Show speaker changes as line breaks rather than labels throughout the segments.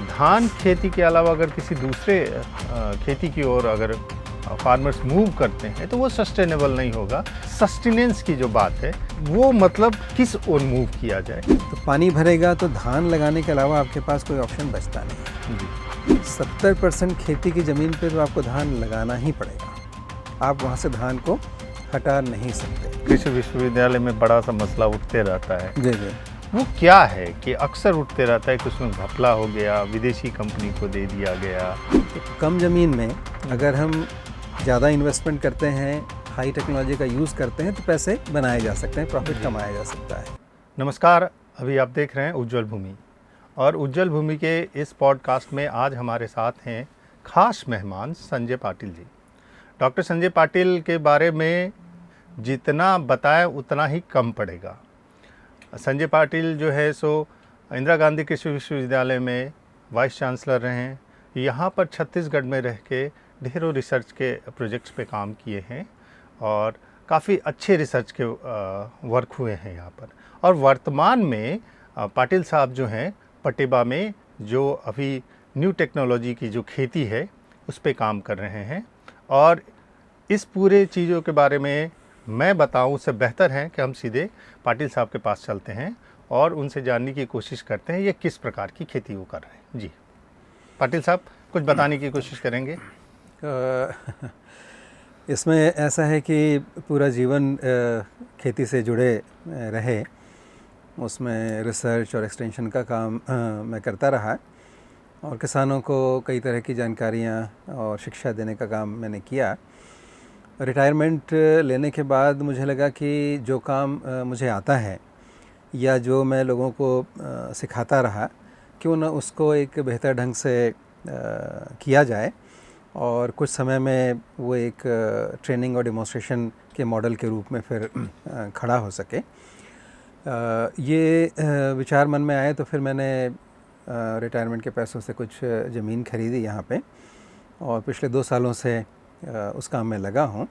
धान खेती के अलावा अगर किसी दूसरे खेती की ओर अगर फार्मर्स मूव करते हैं तो वो सस्टेनेबल नहीं होगा। सस्टेनेंस की जो बात है वो मतलब किस ओर मूव किया जाए।
तो पानी भरेगा तो धान लगाने के अलावा आपके पास कोई ऑप्शन बचता नहीं। 70% खेती की ज़मीन पे तो आपको धान लगाना ही पड़ेगा, आप वहाँ से धान को हटा नहीं सकते।
कृषि विश्वविद्यालय में बड़ा सा मसला उठते रहता है
जी जी,
वो क्या है कि अक्सर उठते रहता है कि उसमें घपला हो गया, विदेशी कंपनी को दे दिया गया।
तो कम ज़मीन में अगर हम ज़्यादा इन्वेस्टमेंट करते हैं, हाई टेक्नोलॉजी का यूज़ करते हैं तो पैसे बनाए जा सकते हैं, प्रॉफिट कमाया जा सकता है।
नमस्कार, अभी आप देख रहे हैं उज्जवल भूमि और उज्जवल भूमि के इस पॉडकास्ट में आज हमारे साथ हैं खास मेहमान संजय पाटिल जी। डॉक्टर संजय पाटिल के बारे में जितना बताएं उतना ही कम पड़ेगा। संजय पाटिल जो है सो इंदिरा गांधी कृषि विश्वविद्यालय में वाइस चांसलर रहे हैं। यहाँ पर छत्तीसगढ़ में रह के ढेरों रिसर्च के प्रोजेक्ट्स पे काम किए हैं और काफ़ी अच्छे रिसर्च के वर्क हुए हैं यहाँ पर। और वर्तमान में पाटिल साहब जो हैं पटेबा में जो अभी न्यू टेक्नोलॉजी की जो खेती है उस पे काम कर रहे हैं। और इस पूरे चीज़ों के बारे में मैं बताऊं उससे बेहतर है कि हम सीधे पाटिल साहब के पास चलते हैं और उनसे जानने की कोशिश करते हैं ये किस प्रकार की खेती वो कर रहे हैं। जी पाटिल साहब, कुछ बताने की कोशिश करेंगे?
इसमें ऐसा है कि पूरा जीवन खेती से जुड़े रहे, उसमें रिसर्च और एक्सटेंशन का काम मैं करता रहा और किसानों को कई तरह की जानकारियाँ और शिक्षा देने का काम मैंने किया। रिटायरमेंट लेने के बाद मुझे लगा कि जो काम मुझे आता है या जो मैं लोगों को सिखाता रहा क्यों ना उसको एक बेहतर ढंग से किया जाए और कुछ समय में वो एक ट्रेनिंग और डेमोन्स्ट्रेशन के मॉडल के रूप में फिर खड़ा हो सके। ये विचार मन में आए तो फिर मैंने रिटायरमेंट के पैसों से कुछ ज़मीन खरीदी यहाँ पे और पिछले 2 सालों से उस काम में लगा हूँ।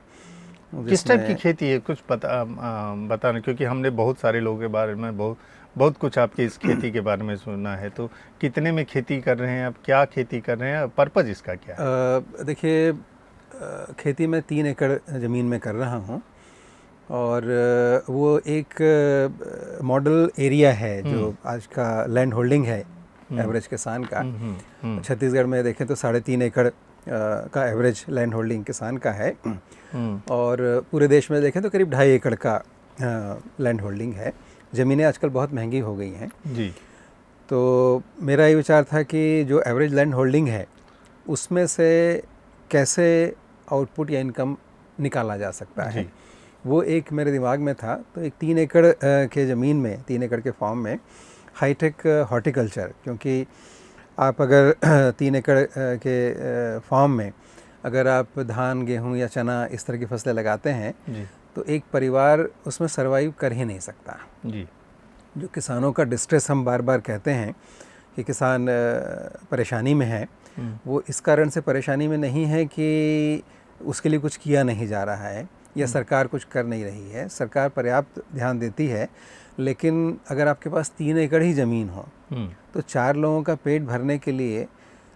किस टाइप की खेती है कुछ बताना, क्योंकि हमने बहुत सारे लोगों के बारे में बहुत कुछ आपकी इस खेती के बारे में सुना है। तो कितने में खेती कर रहे हैं आप, क्या खेती कर रहे हैं, पर्पज़ इसका क्या है?
देखिए, खेती मैं 3 एकड़ ज़मीन में कर रहा हूँ और वो एक मॉडल एरिया है जो आज का लैंड होल्डिंग है एवरेज किसान का। छत्तीसगढ़ में देखें तो 3.5 एकड़ का एवरेज लैंड होल्डिंग किसान का है और पूरे देश में देखें तो करीब 2.5 एकड़ का लैंड होल्डिंग है। ज़मीनें आजकल बहुत महंगी हो गई हैं
जी।
तो मेरा ये विचार था कि जो एवरेज लैंड होल्डिंग है उसमें से कैसे आउटपुट या इनकम निकाला जा सकता है, वो एक मेरे दिमाग में था। तो एक 3 एकड़ के ज़मीन में, 3 एकड़ के फॉर्म में हाईटेक हॉर्टिकल्चर, क्योंकि आप अगर 3 एकड़ के फॉर्म में अगर आप धान, गेहूं या चना इस तरह की फसलें लगाते हैं तो एक परिवार उसमें सर्वाइव कर ही नहीं सकता
जी।
जो किसानों का डिस्ट्रेस हम बार बार कहते हैं कि किसान परेशानी में है, वो इस कारण से परेशानी में नहीं है कि उसके लिए कुछ किया नहीं जा रहा है या सरकार कुछ कर नहीं रही है। सरकार पर्याप्त ध्यान देती है, लेकिन अगर आपके पास 3 एकड़ ही ज़मीन हो तो 4 लोगों का पेट भरने के लिए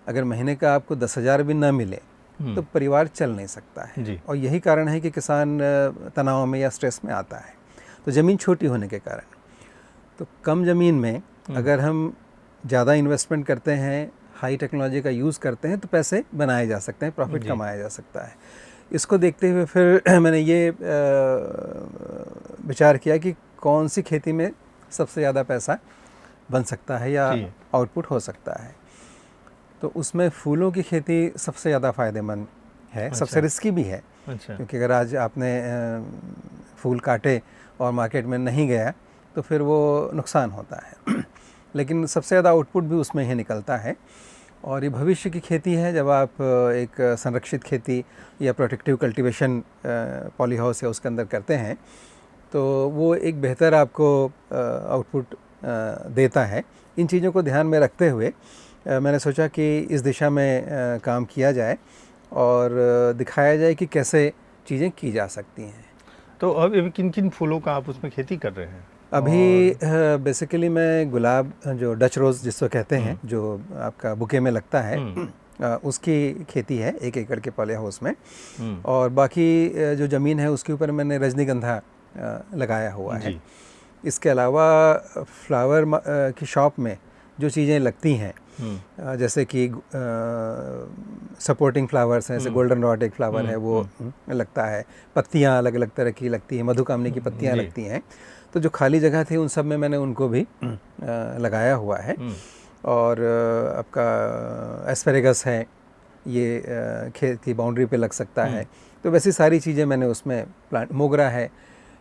अगर महीने का आपको 10,000 भी ना मिले तो परिवार चल नहीं सकता है। और यही कारण है कि किसान तनाव में या स्ट्रेस में आता है, तो ज़मीन छोटी होने के कारण। तो कम ज़मीन में अगर हम ज़्यादा इन्वेस्टमेंट करते हैं, हाई टेक्नोलॉजी का यूज़ करते हैं तो पैसे बनाए जा सकते हैं, प्रॉफिट कमाया जा सकता है। इसको देखते हुए फिर मैंने ये विचार किया कि कौन सी खेती में सबसे ज़्यादा पैसा बन सकता है या आउटपुट हो सकता है। तो उसमें फूलों की खेती सबसे ज़्यादा फ़ायदेमंद है। सबसे रिस्की भी है। क्योंकि अगर आज आपने फूल काटे और मार्केट में नहीं गया तो फिर वो नुकसान होता है लेकिन सबसे ज़्यादा आउटपुट भी उसमें ही निकलता है। और ये भविष्य की खेती है। जब आप एक संरक्षित खेती या प्रोटेक्टिव कल्टीवेशन पॉली हाउस या उसके अंदर करते हैं तो वो एक बेहतर आपको आउटपुट देता है। इन चीज़ों को ध्यान में रखते हुए मैंने सोचा कि इस दिशा में काम किया जाए और दिखाया जाए कि कैसे चीज़ें की जा सकती हैं।
तो अब किन किन फूलों का आप उसमें खेती कर रहे हैं?
अभी बेसिकली मैं गुलाब जो डच रोज़ जिसको कहते हैं, जो आपका बुके में लगता है, उसकी खेती है 1 एकड़ के पॉली हाउस में। और बाकी जो ज़मीन है उसके ऊपर मैंने रजनीगंधा लगाया हुआ है। इसके अलावा फ्लावर की शॉप में जो चीज़ें लगती हैं, जैसे कि सपोर्टिंग फ्लावर्स हैं, जैसे गोल्डन रॉड एक फ्लावर है वो लगता है, पत्तियां अलग अलग तरह की लगती हैं, मधुकामनी की पत्तियां लगती हैं। तो जो खाली जगह थी उन सब में मैंने उनको भी लगाया हुआ है। और आपका एस्पेरेगस है, ये खेत की बाउंड्री पे लग सकता है। तो वैसी सारी चीज़ें मैंने उसमें प्लांट, मोगरा है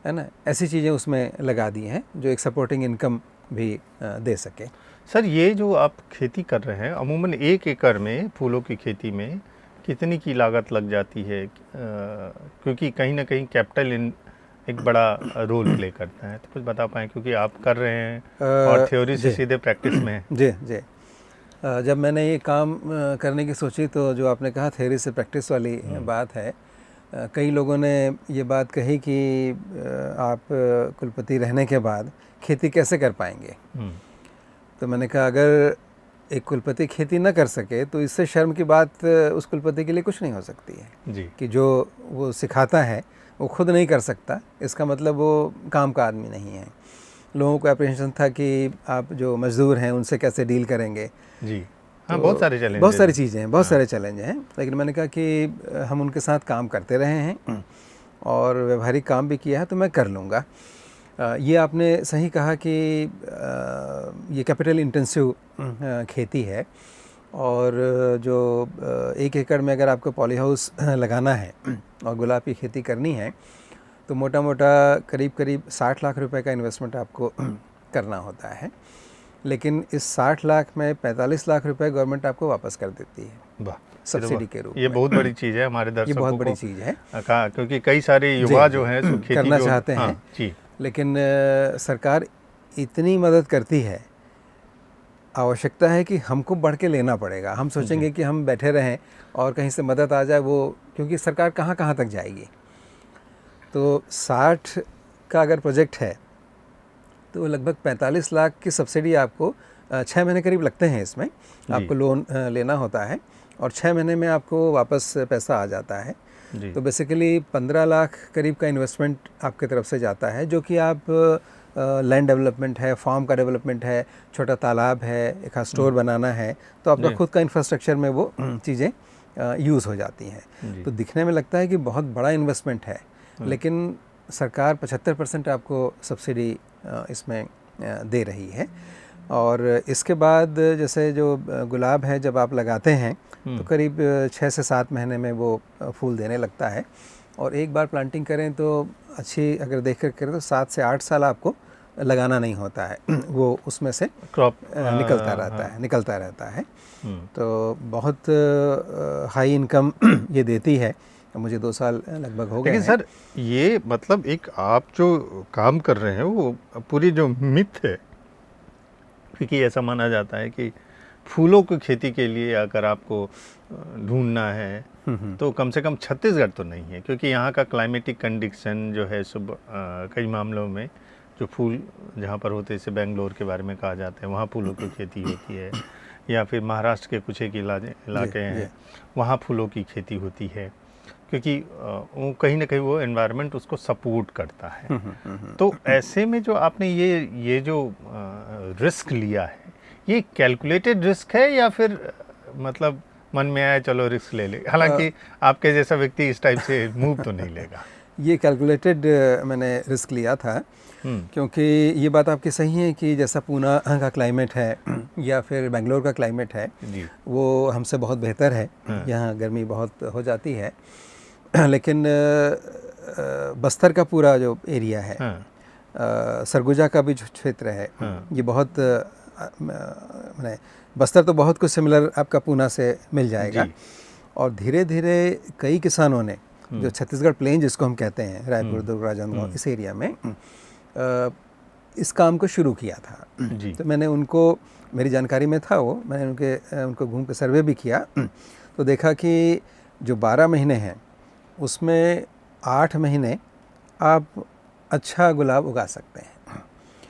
ना, ऐसी चीज़ें उसमें लगा दी हैं जो एक सपोर्टिंग इनकम भी दे सके।
सर, ये जो आप खेती कर रहे हैं, अमूमन 1 एकड़ में फूलों की खेती में कितनी की लागत लग जाती है? क्योंकि कहीं ना कहीं कैपिटल एक बड़ा रोल प्ले करता है, तो कुछ बता पाएँ, क्योंकि आप कर रहे हैं और थ्योरी से सीधे प्रैक्टिस में है।
जी जी। जब मैंने ये काम करने की सोची तो जो आपने कहा थ्योरी से प्रैक्टिस वाली बात है, कई लोगों ने ये बात कही कि आप कुलपति रहने के बाद खेती कैसे कर पाएंगे। तो मैंने कहा अगर एक कुलपति खेती न कर सके तो इससे शर्म की बात उस कुलपति के लिए कुछ नहीं हो सकती है
जी।
कि जो वो सिखाता है वो खुद नहीं कर सकता, इसका मतलब वो काम का आदमी नहीं है। लोगों को अप्रीहेंशन था कि आप जो मजदूर हैं उनसे कैसे डील करेंगे।
जी हाँ, तो बहुत सारे चैलेंज,
बहुत सारी चीज़ें हैं, बहुत सारे चैलेंज हैं। लेकिन मैंने कहा कि हम उनके साथ काम करते रहे हैं और व्यवहारिक काम भी किया है, तो मैं कर लूँगा। ये आपने सही कहा कि ये कैपिटल इंटेंसिव खेती है। और जो 1 एकड़ में अगर आपको पॉली हाउस लगाना है और गुलाब की खेती करनी है तो मोटा मोटा करीब करीब 60 लाख रुपए का इन्वेस्टमेंट आपको करना होता है। लेकिन इस 60 लाख में 45 लाख रुपए गवर्नमेंट आपको वापस कर देती है।
वाह,
सब्सिडी के रूप में।
ये बहुत बड़ी चीज़ है हमारे दर्शकों को।
ये बहुत बड़ी चीज़ है,
क्योंकि कई सारे युवा जो हैं सो खेती
करना चाहते हैं।
जी।
लेकिन सरकार इतनी मदद करती है, आवश्यकता है कि हमको बढ़ के लेना पड़ेगा। हम सोचेंगे कि हम बैठे रहें और कहीं से मदद आ जाए, वो क्योंकि सरकार कहाँ कहाँ तक जाएगी। तो 60 का अगर प्रोजेक्ट है तो लगभग 45 लाख की सब्सिडी आपको 6 महीने करीब लगते हैं इसमें। आपको लोन लेना होता है और 6 महीने में आपको वापस पैसा आ जाता है। तो बेसिकली 15 लाख करीब का इन्वेस्टमेंट आपके तरफ से जाता है, जो कि आप लैंड डेवलपमेंट है, फार्म का डेवलपमेंट है, छोटा तालाब है, एक स्टोर बनाना है, तो आपका खुद का इंफ्रास्ट्रक्चर में वो चीज़ें यूज़ हो जाती हैं। तो दिखने में लगता है कि बहुत बड़ा इन्वेस्टमेंट है, लेकिन सरकार 75% आपको सब्सिडी इसमें दे रही है। और इसके बाद जैसे जो गुलाब है जब आप लगाते हैं तो करीब 6 से 7 महीने में वो फूल देने लगता है। और एक बार प्लांटिंग करें तो अच्छी अगर देख कर करें तो 7 से 8 साल आपको लगाना नहीं होता है, वो उसमें से क्रॉप निकलता रहता है। तो बहुत हाई इनकम ये देती है। मुझे 2 साल लगभग हो गए।
लेकिन सर, ये मतलब एक आप जो काम कर रहे हैं वो पूरी जो मिथ है, क्योंकि ऐसा माना जाता है कि फूलों की खेती के लिए अगर आपको ढूंढना है तो कम से कम छत्तीसगढ़ तो नहीं है, क्योंकि यहाँ का क्लाइमेटिक कंडीशन जो है सब कई मामलों में जो फूल जहाँ पर होते हैं, जैसे बेंगलोर के बारे में कहा जाता है, वहाँ फूलों की खेती होती है, या फिर महाराष्ट्र के कुछ एक इलाके हैं वहाँ फूलों की खेती होती है, क्योंकि वो कहीं ना कहीं वो एनवायरनमेंट उसको सपोर्ट करता है। तो ऐसे में जो आपने ये जो रिस्क लिया है, ये कैलकुलेटेड रिस्क है या फिर मतलब मन में आया चलो रिस्क ले ले? हालांकि आपके जैसा व्यक्ति इस टाइप से मूव तो नहीं लेगा।
ये कैलकुलेटेड मैंने रिस्क लिया था, क्योंकि ये बात आपकी सही है कि जैसा पूना का क्लाइमेट है या फिर बेंगलोर का क्लाइमेट है वो हमसे बहुत बेहतर है। यहाँ गर्मी बहुत हो जाती है, लेकिन बस्तर का पूरा जो एरिया है, सरगुजा का भी जो क्षेत्र है, ये बहुत मैंने बस्तर तो बहुत कुछ सिमिलर आपका पूना से मिल जाएगा। और धीरे धीरे कई किसानों ने जो छत्तीसगढ़ प्लेन जिसको हम कहते हैं, रायपुर, दुर्ग, राजनांदगांव, इस एरिया में इस काम को शुरू किया था। तो मैंने उनको, मेरी जानकारी में था वो, मैंने उनको घूम के सर्वे भी किया, तो देखा कि जो 12 महीने हैं उसमें 8 महीने आप अच्छा गुलाब उगा सकते हैं।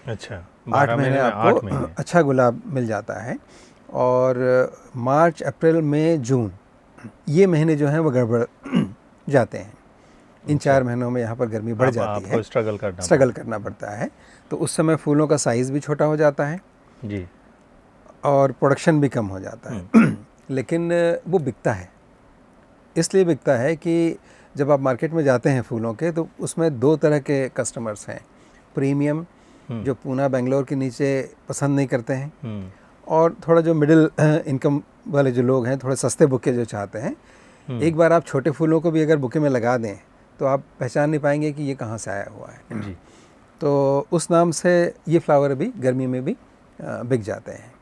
अच्छा,
8
12
महीने
में 8
आपको
महीने।
अच्छा गुलाब मिल जाता है। और मार्च, अप्रैल, मई, जून ये महीने जो हैं वो गड़बड़ जाते हैं। इन
अच्छा।
4 महीनों में यहाँ पर गर्मी बढ़ जाती है,
आपको स्ट्रगल करना
स्ट्रगल
पड़ता
करना पड़ता है। तो उस समय फूलों का साइज़ भी छोटा हो जाता है
है। जी।
और प्रोडक्शन भी कम हो जाता है। लेकिन वो बिकता है, इसलिए बिकता है कि जब आप मार्केट में जाते हैं फूलों के, तो उसमें 2 तरह के कस्टमर्स हैं। प्रीमियम जो पूना बेंगलोर के नीचे पसंद नहीं करते हैं, और थोड़ा जो मिडिल इनकम वाले जो लोग हैं, थोड़े सस्ते बुके जो चाहते हैं। एक बार आप छोटे फूलों को भी अगर बुके में लगा दें तो आप पहचान नहीं पाएंगे कि ये कहाँ से आया हुआ है।
जी।
तो उस नाम से ये फ्लावर भी गर्मी में भी बिक जाते हैं।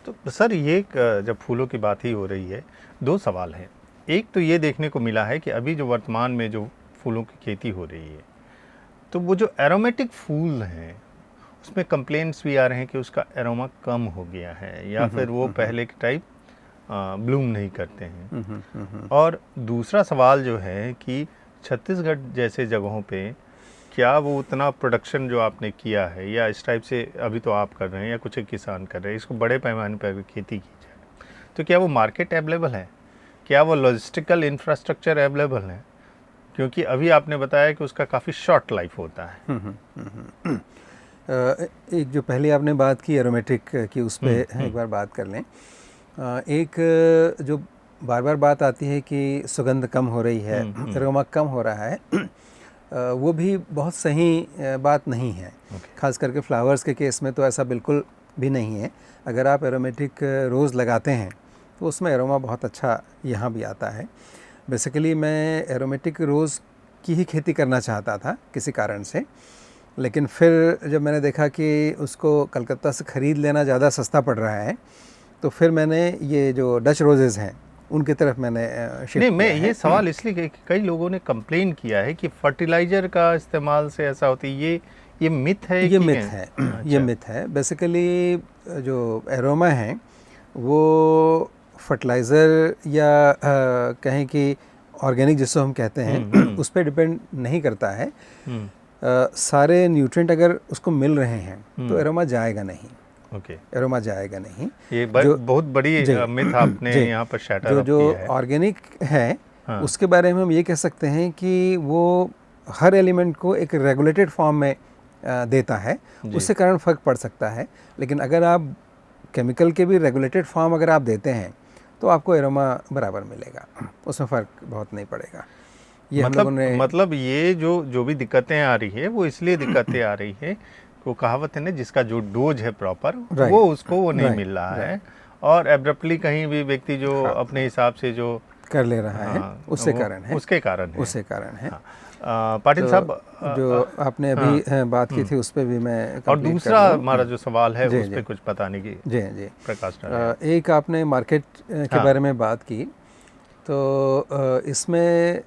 तो सर ये जब फूलों की बात ही हो रही है, 2 सवाल हैं। एक तो ये देखने को मिला है कि अभी जो वर्तमान में जो फूलों की खेती हो रही है, तो वो जो एरोमेटिक फूल हैं उसमें कंप्लेंट्स भी आ रहे हैं कि उसका एरोमा कम हो गया है, या फिर वो पहले के टाइप ब्लूम नहीं करते हैं। और दूसरा सवाल जो है कि छत्तीसगढ़ जैसे जगहों पे क्या वो उतना प्रोडक्शन जो आपने किया है, या इस टाइप से अभी तो आप कर रहे हैं या कुछ एक किसान कर रहे हैं, इसको बड़े पैमाने पर अगर खेती की जाए तो क्या वो मार्केट अवेलेबल है, क्या वो लॉजिस्टिकल इंफ्रास्ट्रक्चर अवेलेबल है? क्योंकि अभी आपने बताया कि उसका काफ़ी शॉर्ट लाइफ होता है।
एक जो पहले आपने बात की एरोमेटिक की, उस पर एक बार बात कर लें। एक जो बार बार बात आती है कि सुगंध कम हो रही है, एरोमा कम हो रहा है, वो भी बहुत सही बात नहीं है। खास करके फ्लावर्स के केस में तो ऐसा बिल्कुल भी नहीं है। अगर आप एरोमेटिक रोज़ लगाते हैं तो उसमें एरोमा बहुत अच्छा यहाँ भी आता है। बेसिकली मैं एरोमेटिक रोज़ की ही खेती करना चाहता था किसी कारण से, लेकिन फिर जब मैंने देखा कि उसको कलकत्ता से ख़रीद लेना ज़्यादा सस्ता पड़ रहा है, तो फिर मैंने ये जो डच रोजेज़ हैं उनकी तरफ मैंने शिफ्ट
नहीं, मैं
किया है।
ये सवाल इसलिए कि कई लोगों ने कंप्लेन किया है कि फर्टिलाइज़र का इस्तेमाल से ऐसा होती है। ये मिथ है
ये
कि
मिथ है।
अच्छा।
ये मिथ है। बेसिकली जो एरोमा है वो फर्टिलाइज़र या कहें कि ऑर्गेनिक जिसको हम कहते हैं उस पर डिपेंड नहीं करता है। सारे न्यूट्रिएंट अगर उसको मिल रहे हैं तो एरोमा जाएगा नहीं।
ओके।
एरोमा जाएगा नहीं।
ये बहुत बड़ी मिथ आपने यहाँ पर शैटर अप किया है।
ऑर्गेनिक है उसके बारे में हम ये कह सकते हैं कि वो हर एलिमेंट को एक रेगुलेटेड फॉर्म में देता है, उससे कारण फ़र्क पड़ सकता है। लेकिन अगर आप केमिकल के भी रेगुलेटेड फॉर्म अगर आप देते हैं तो आपको एरोमा बराबर मिलेगा, उसमें फ़र्क बहुत नहीं पड़ेगा। ये
मतलब ये जो भी दिक्कतें आ रही है वो इसलिए दिक्कतें आ रही है, वो कहावत है ना, जिसका जो डोज है प्रॉपर वो उसको वो नहीं मिल रहा है, और एब्रप्टली कहीं भी व्यक्ति जो अपने हिसाब से जो
कर ले रहा है उसके कारण है।
उसके कारण है।
पाटिल साहब जो आपने अभी बात की थी उस पर भी मैं
और दूसरा हमारा जो सवाल है उस पर कुछ बताने की प्रकाश डालें।
एक आपने मार्केट के बारे में बात की, तो इसमें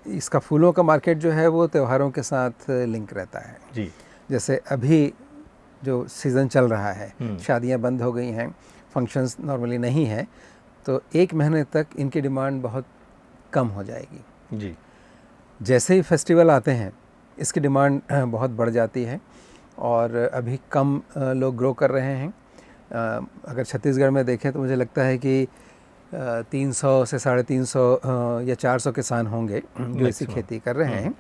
इसका फूलों का मार्केट जो है वो त्योहारों के साथ लिंक रहता है
जी।
जैसे अभी जो सीज़न चल रहा है, शादियां बंद हो गई हैं, फंक्शंस नॉर्मली नहीं है, तो 1 महीने तक इनकी डिमांड बहुत कम हो जाएगी
जी।
जैसे ही फेस्टिवल आते हैं इसकी डिमांड बहुत बढ़ जाती है, और अभी कम लोग ग्रो कर रहे हैं। अगर छत्तीसगढ़ में देखें तो मुझे लगता है कि 300 से 350 या 400 किसान होंगे जो इसी खेती कर रहे हैं।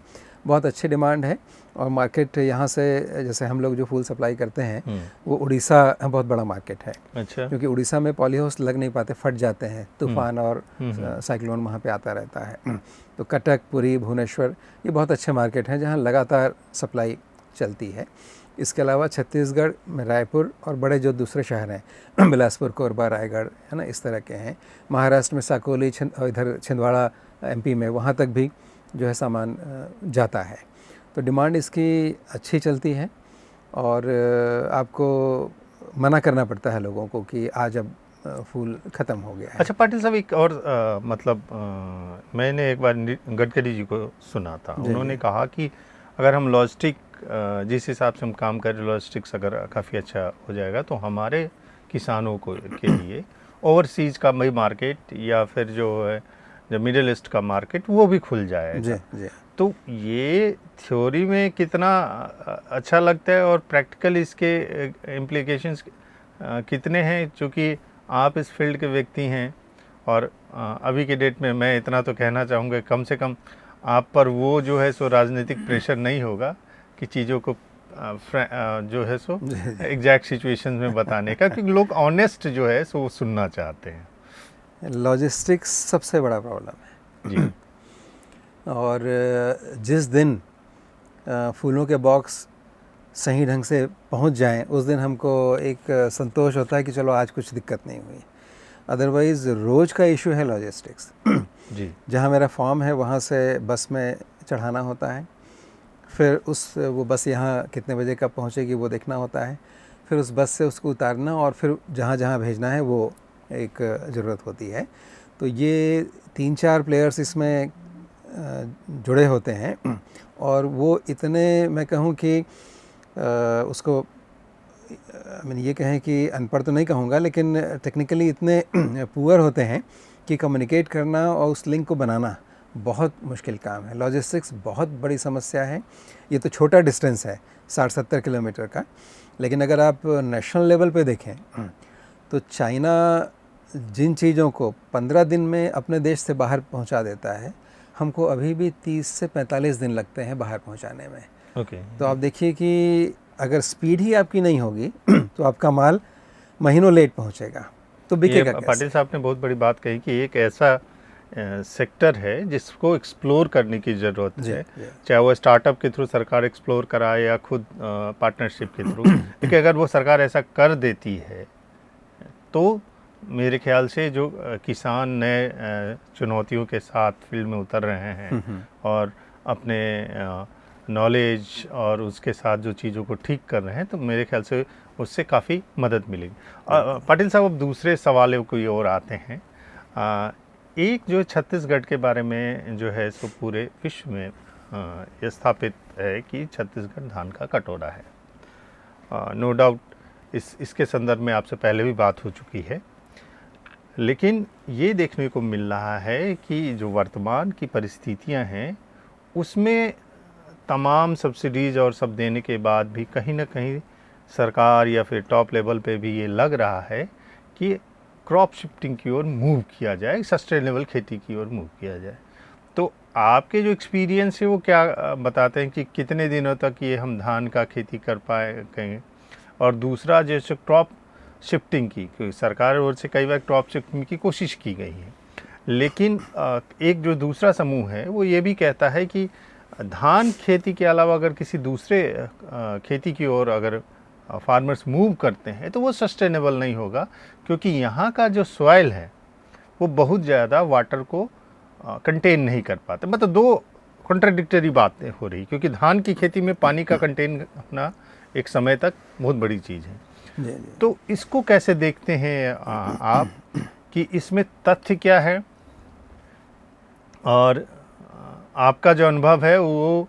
बहुत अच्छी डिमांड है, और मार्केट यहाँ से जैसे हम लोग जो फूल सप्लाई करते हैं वो उड़ीसा बहुत बड़ा मार्केट है।
अच्छा।
क्योंकि उड़ीसा में पॉलीहाउस लग नहीं पाते, फट जाते हैं, तूफान और साइक्लोन वहाँ पे आता रहता है। तो कटक, पुरी, भुवनेश्वर ये बहुत अच्छे मार्केट हैं जहाँ लगातार सप्लाई चलती है। इसके अलावा छत्तीसगढ़ में रायपुर और बड़े जो दूसरे शहर हैं बिलासपुर, कोरबा, रायगढ़, है ना, इस तरह के हैं। महाराष्ट्र में साकोली, इधर छिंदवाड़ा MP में, वहाँ तक भी जो है सामान जाता है। तो डिमांड इसकी अच्छी चलती है, और आपको मना करना पड़ता है लोगों को कि आज अब फूल ख़त्म हो गया है।
अच्छा पाटिल साहब, एक और मैंने एक बार गडकरी जी को सुना था, उन्होंने कहा कि अगर हम लॉजिस्टिक जिस हिसाब से हम काम कर रहे, लॉजिस्टिक्स अगर काफ़ी अच्छा हो जाएगा तो हमारे किसानों को के लिए ओवरसीज़ का मार्केट या फिर जो है जो मिडिल ईस्ट का मार्केट वो भी खुल जाएगा।
जी।
तो ये थ्योरी में कितना अच्छा लगता है और प्रैक्टिकल इसके इम्प्लीकेशंस कितने हैं, चूँकि आप इस फील्ड के व्यक्ति हैं और अभी के डेट में मैं इतना तो कहना चाहूँगा कम से कम आप पर वो जो है सो राजनीतिक प्रेशर नहीं होगा कि चीज़ों को जो है सो एग्जैक्ट सिचुएशन में बताने का, क्योंकि लोग ऑनेस्ट जो है सो वो सुनना चाहते हैं।
लॉजिस्टिक्स सबसे बड़ा प्रॉब्लम है जी। और जिस दिन फूलों के बॉक्स सही ढंग से पहुंच जाएं उस दिन हमको एक संतोष होता है कि चलो आज कुछ दिक्कत नहीं हुई। अदरवाइज़ रोज़ का इशू है लॉजिस्टिक्स जी। जहां मेरा फॉर्म है वहां से बस में चढ़ाना होता है, फिर वो बस यहाँ कितने बजे कब पहुँचेगी वो देखना होता है, फिर उस बस से उसको उतारना और फिर जहाँ जहाँ भेजना है वो एक ज़रूरत होती है। तो ये 3-4 प्लेयर्स इसमें जुड़े होते हैं और वो इतने, मैं कहूँ कि उसको मैंने ये कहें कि अनपढ़ तो नहीं कहूँगा, लेकिन टेक्निकली इतने पुअर होते हैं कि कम्युनिकेट करना और उस लिंक को बनाना बहुत मुश्किल काम है। लॉजिस्टिक्स बहुत बड़ी समस्या है। ये तो छोटा डिस्टेंस है 60-70 किलोमीटर का, लेकिन अगर आप नेशनल लेवल पे देखें तो चाइना जिन चीज़ों को 15 दिन में अपने देश से बाहर पहुंचा देता है, हमको अभी भी 30 से 45 दिन लगते हैं बाहर पहुंचाने में। तो आप देखिए कि अगर स्पीड ही आपकी नहीं होगी तो आपका माल महीनों लेट पहुंचेगा, तो बिकेगा कैसे?
पाटिल साहब ने बहुत बड़ी बात कही कि एक ऐसा सेक्टर है जिसको एक्सप्लोर करने की ज़रूरत है, चाहे वो स्टार्टअप के थ्रू सरकार एक्सप्लोर कराए या खुद पार्टनरशिप के थ्रू। लेकिन अगर वो सरकार ऐसा कर देती है तो मेरे ख्याल से जो किसान नए चुनौतियों के साथ फील्ड में उतर रहे हैं और अपने नॉलेज और उसके साथ जो चीज़ों को ठीक कर रहे हैं, तो मेरे ख्याल से उससे काफ़ी मदद मिलेगी। पाटिल साहब, अब दूसरे सवालों की ओर आते हैं। एक जो छत्तीसगढ़ के बारे में जो है सो पूरे विश्व में ये स्थापित है कि छत्तीसगढ़ धान का कटोरा है। नो डाउट इसके संदर्भ में आपसे पहले भी बात हो चुकी है, लेकिन ये देखने को मिल रहा है कि जो वर्तमान की परिस्थितियां हैं उसमें तमाम सब्सिडीज़ और सब देने के बाद भी कहीं ना कहीं सरकार या फिर टॉप लेवल पे भी ये लग रहा है कि क्रॉप शिफ्टिंग की ओर मूव किया जाए, सस्टेनेबल खेती की ओर मूव किया जाए। तो आपके जो एक्सपीरियंस है वो क्या बताते हैं कि कितने दिनों तक ये हम धान का खेती कर पाएंगे? और दूसरा, जैसे क्रॉप शिफ्टिंग की, क्योंकि सरकार ओर से कई बार क्रॉप शिफ्टिंग की कोशिश की गई है, लेकिन एक जो दूसरा समूह है वो ये भी कहता है कि धान खेती के अलावा अगर किसी दूसरे खेती की ओर अगर फार्मर्स मूव करते हैं तो वो सस्टेनेबल नहीं होगा, क्योंकि यहाँ का जो सॉइल है वो बहुत ज़्यादा वाटर को कंटेन नहीं कर पाते। मतलब दो कॉन्ट्राडिक्टरी बातें हो रही, क्योंकि धान की खेती में पानी का कंटेन होना एक समय तक बहुत बड़ी चीज़ है। तो इसको कैसे देखते हैं आप कि इसमें तथ्य क्या है, और आपका जो अनुभव है वो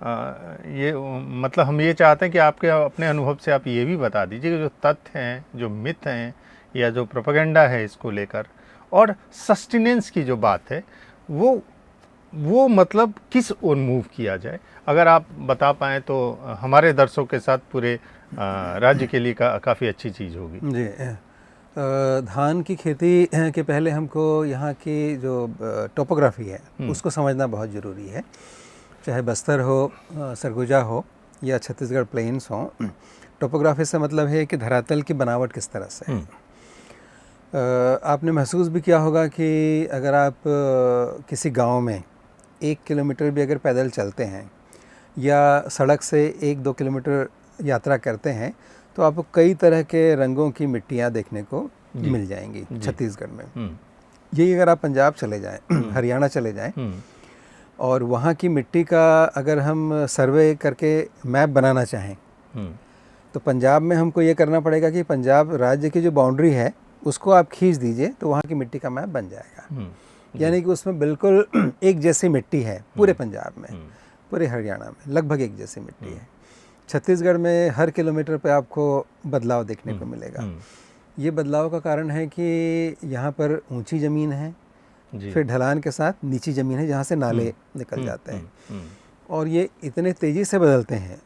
ये मतलब हम ये चाहते हैं कि आपके अपने अनुभव से आप ये भी बता दीजिए कि जो तथ्य हैं, जो मिथ हैं या जो प्रोपेगेंडा है इसको लेकर, और सस्टेनेंस की जो बात है वो मतलब किस ओर मूव किया जाए। अगर आप बता पाएँ तो हमारे दर्शकों के साथ पूरे राज्य के लिए काफ़ी अच्छी चीज़ होगी
जी। धान की खेती के पहले हमको यहाँ की जो टोपोग्राफी है उसको समझना बहुत ज़रूरी है। चाहे बस्तर हो, सरगुजा हो या छत्तीसगढ़ प्लेन्स हो, टोपोग्राफी से मतलब है कि धरातल की बनावट किस तरह से है। आपने महसूस भी किया होगा कि अगर आप किसी गांव में 1 किलोमीटर भी अगर पैदल चलते हैं या सड़क से 1-2 किलोमीटर यात्रा करते हैं तो आपको कई तरह के रंगों की मिट्टियाँ देखने को मिल जाएंगी छत्तीसगढ़ में। यही अगर आप पंजाब चले जाएं, हरियाणा चले जाएं और वहाँ की मिट्टी का अगर हम सर्वे करके मैप बनाना चाहें तो पंजाब में हमको ये करना पड़ेगा कि पंजाब राज्य की जो बाउंड्री है उसको आप खींच दीजिए तो वहाँ की मिट्टी का मैप बन जाएगा। यानी कि उसमें बिल्कुल एक जैसी मिट्टी है पूरे पंजाब में, पूरे हरियाणा में लगभग एक जैसी मिट्टी है। छत्तीसगढ़ में हर किलोमीटर पे आपको बदलाव देखने को मिलेगा। ये बदलाव का कारण है कि यहाँ पर ऊंची ज़मीन है,
जी।
फिर ढलान के साथ नीची ज़मीन है जहाँ से नाले निकल जाते हैं। और ये इतने तेज़ी से बदलते हैं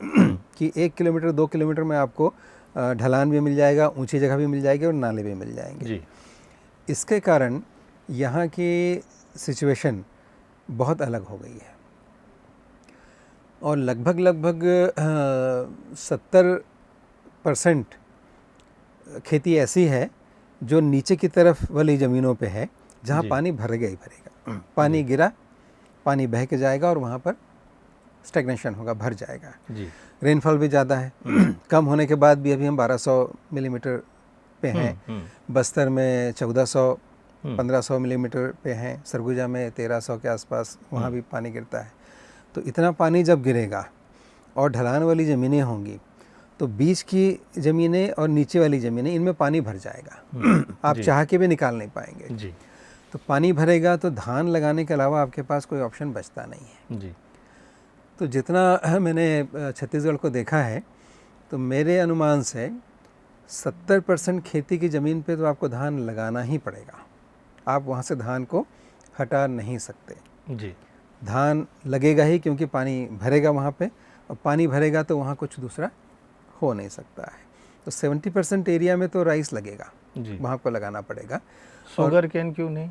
कि 1 किलोमीटर 2 किलोमीटर में आपको ढलान भी मिल जाएगा, ऊंची जगह भी मिल जाएगी और नाले भी मिल जाएंगे।
जी।
इसके कारण यहाँ की सिचुएशन बहुत अलग हो गई है और लगभग 70% खेती ऐसी है जो नीचे की तरफ वाली ज़मीनों पे है जहाँ
जी।
पानी भरेगा ही भरेगा। पानी गिरा, पानी बह के जाएगा और वहाँ पर स्टैग्नेशन होगा, भर जाएगा।
जी।
रेनफॉल भी ज़्यादा है कम होने के बाद भी अभी हम 1200 मिलीमीटर पे हैं। बस्तर में 1400 1500 मिलीमीटर पे हैं, सरगुजा में 1300 के आसपास वहाँ भी पानी गिरता है। तो इतना पानी जब गिरेगा और ढलान वाली ज़मीनें होंगी तो बीच की ज़मीनें और नीचे वाली ज़मीनें इनमें पानी भर जाएगा। आप चाह के भी निकाल नहीं पाएंगे।
जी।
तो पानी भरेगा तो धान लगाने के अलावा आपके पास कोई ऑप्शन बचता नहीं है।
जी।
तो जितना मैंने छत्तीसगढ़ को देखा है तो मेरे अनुमान से 70% खेती की ज़मीन पे तो आपको धान लगाना ही पड़ेगा। आप वहाँ से धान को हटा नहीं सकते।
जी।
धान लगेगा ही क्योंकि पानी भरेगा वहाँ पे, और पानी भरेगा तो वहाँ कुछ दूसरा हो नहीं सकता है। तो 70% एरिया में तो राइस लगेगा, वहाँ को लगाना पड़ेगा।
शुगर केन क्यों नहीं?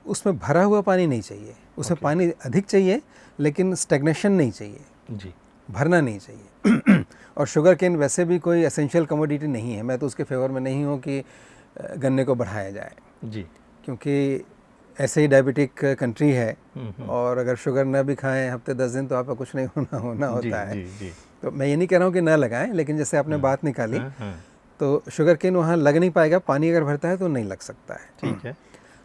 उसमें भरा हुआ पानी नहीं चाहिए, उसमें पानी अधिक चाहिए लेकिन स्टैग्नेशन नहीं चाहिए।
जी।
भरना नहीं चाहिए। और शुगर केन वैसे भी कोई एसेंशियल कमोडिटी नहीं है। मैं तो उसके फेवर में नहीं हूँ कि गन्ने को बढ़ाया जाए। जी। क्योंकि ऐसे ही डायबिटिक कंट्री है और अगर शुगर ना भी खाएं हफ्ते 10 दिन तो आपका कुछ नहीं होना होता है। जी। तो मैं ये नहीं कह रहा हूँ कि ना लगाएं, लेकिन जैसे आपने बात निकाली तो शुगर केन वहाँ लग नहीं पाएगा, पानी अगर भरता है तो नहीं लग सकता है। ठीक है।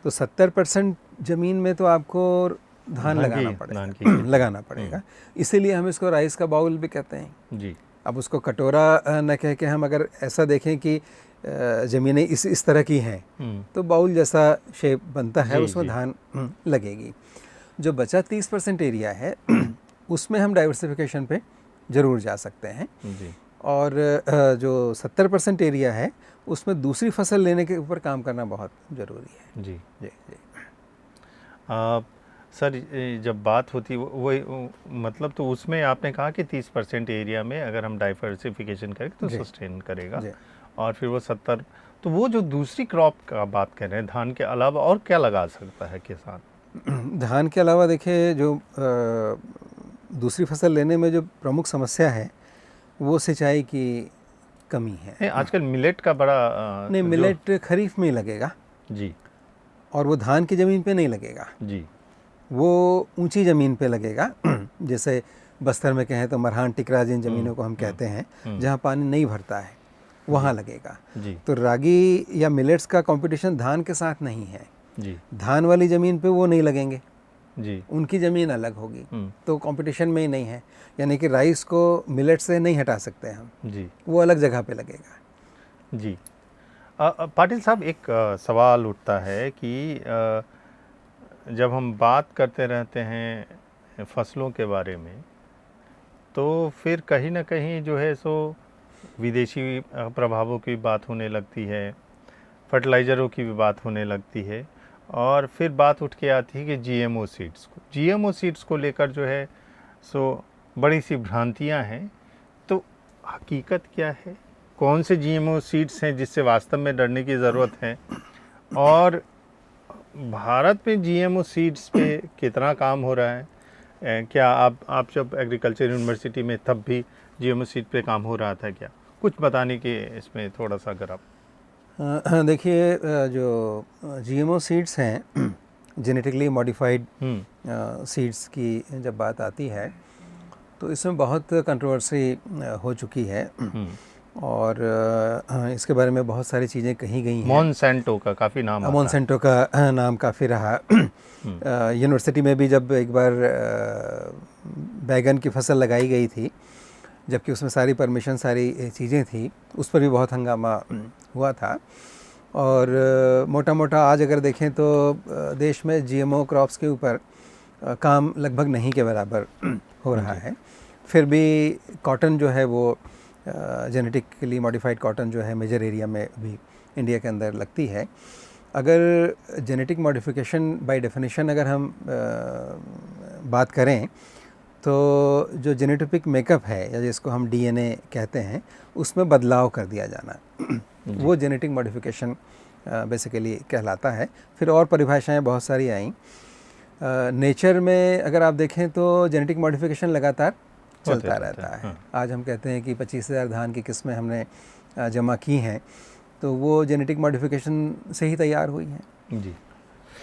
तो 70% ज़मीन में तो आपको धान लगाना पड़ेगा। इसीलिए हम इसको राइस का बाउल भी कहते हैं। जी। अब उसको कटोरा न कह के हम अगर ऐसा देखें कि ज़मीनें इस तरह की हैं तो बाउल जैसा शेप बनता है, उसमें धान लगेगी। जो बचा 30% एरिया है उसमें हम डाइवर्सिफिकेशन पे ज़रूर जा सकते हैं। जी। और जो 70% एरिया है उसमें दूसरी फसल लेने के ऊपर काम करना बहुत ज़रूरी है। जी जी जी।
सर जब बात होती वही मतलब तो उसमें आपने कहा कि 30% एरिया में अगर हम डाइवर्सिफिकेशन करें तो सस्टेन करेगा, और फिर वो 70, तो वो जो दूसरी क्रॉप का बात कर रहे हैं धान के अलावा और क्या लगा सकता है किसान?
धान के अलावा देखिए जो दूसरी फसल लेने में जो प्रमुख समस्या है वो सिंचाई की कमी है।
आजकल मिलेट का बड़ा
नहीं, मिलेट खरीफ में लगेगा। जी। और वो धान की ज़मीन पे नहीं लगेगा। जी। वो ऊंची ज़मीन पे लगेगा। जैसे बस्तर में कहें तो मरहान टिकरा जिन ज़मीनों को हम कहते हैं जहाँ पानी नहीं भरता है वहाँ लगेगा। जी। तो रागी या मिलेट्स का कंपटीशन धान के साथ नहीं है। जी। धान वाली ज़मीन पे वो नहीं लगेंगे। जी। उनकी ज़मीन अलग होगी, तो कंपटीशन में ही नहीं है। यानी कि राइस को मिलेट से नहीं हटा सकते हम। जी। वो अलग जगह पे लगेगा।
जी। पाटिल साहब, एक सवाल उठता है कि जब हम बात करते रहते हैं फसलों के बारे में तो फिर कहीं ना कहीं जो है सो विदेशी प्रभावों की बात होने लगती है, फर्टिलाइज़रों की भी बात होने लगती है, और फिर बात उठ के आती है कि जीएमओ सीड्स को लेकर जो है सो बड़ी सी भ्रांतियां हैं। तो हकीकत क्या है? कौन से जीएमओ सीड्स हैं जिससे वास्तव में डरने की ज़रूरत है, और भारत में जीएमओ सीड्स पे कितना काम हो रहा है? क्या आप जब एग्रीकल्चर यूनिवर्सिटी में तब भी जीएमओ सीड पे काम हो रहा था क्या? कुछ बताने के इसमें थोड़ा सा अगर आप।
देखिए, जो जीएमओ सीड्स हैं जेनेटिकली मॉडिफाइड सीड्स की जब बात आती है तो इसमें बहुत कंट्रोवर्सी हो चुकी है और इसके बारे में बहुत सारी चीज़ें कही गई हैं।
मॉन्सेंटो का काफ़ी नाम आता है।
मॉन्सेंटो का नाम काफ़ी रहा। यूनिवर्सिटी में भी जब एक बार बैगन की फसल लगाई गई थी, जबकि उसमें सारी परमिशन सारी चीज़ें थी, उस पर भी बहुत हंगामा हुआ था। और मोटा मोटा आज अगर देखें तो देश में जीएमओ क्रॉप्स के ऊपर काम लगभग नहीं के बराबर हो रहा है। फिर भी कॉटन जो है वो जेनेटिकली मॉडिफाइड कॉटन जो है मेजर एरिया में भी इंडिया के अंदर लगती है। अगर जेनेटिक मॉडिफिकेशन बाय डेफिनेशन अगर हम बात करें तो जो जेनेटिक मेकअप है या जिसको हम डीएनए कहते हैं उसमें बदलाव कर दिया जाना वो जेनेटिक मॉडिफिकेशन बेसिकली कहलाता है। फिर और परिभाषाएं बहुत सारी आई। नेचर में अगर आप देखें तो जेनेटिक मॉडिफिकेशन लगातार चलता रहता है।
हाँ।
आज हम कहते हैं कि 25,000 धान की किस्में हमने जमा की हैं तो वो जेनेटिक मॉडिफिकेशन से ही तैयार हुई हैं
जी।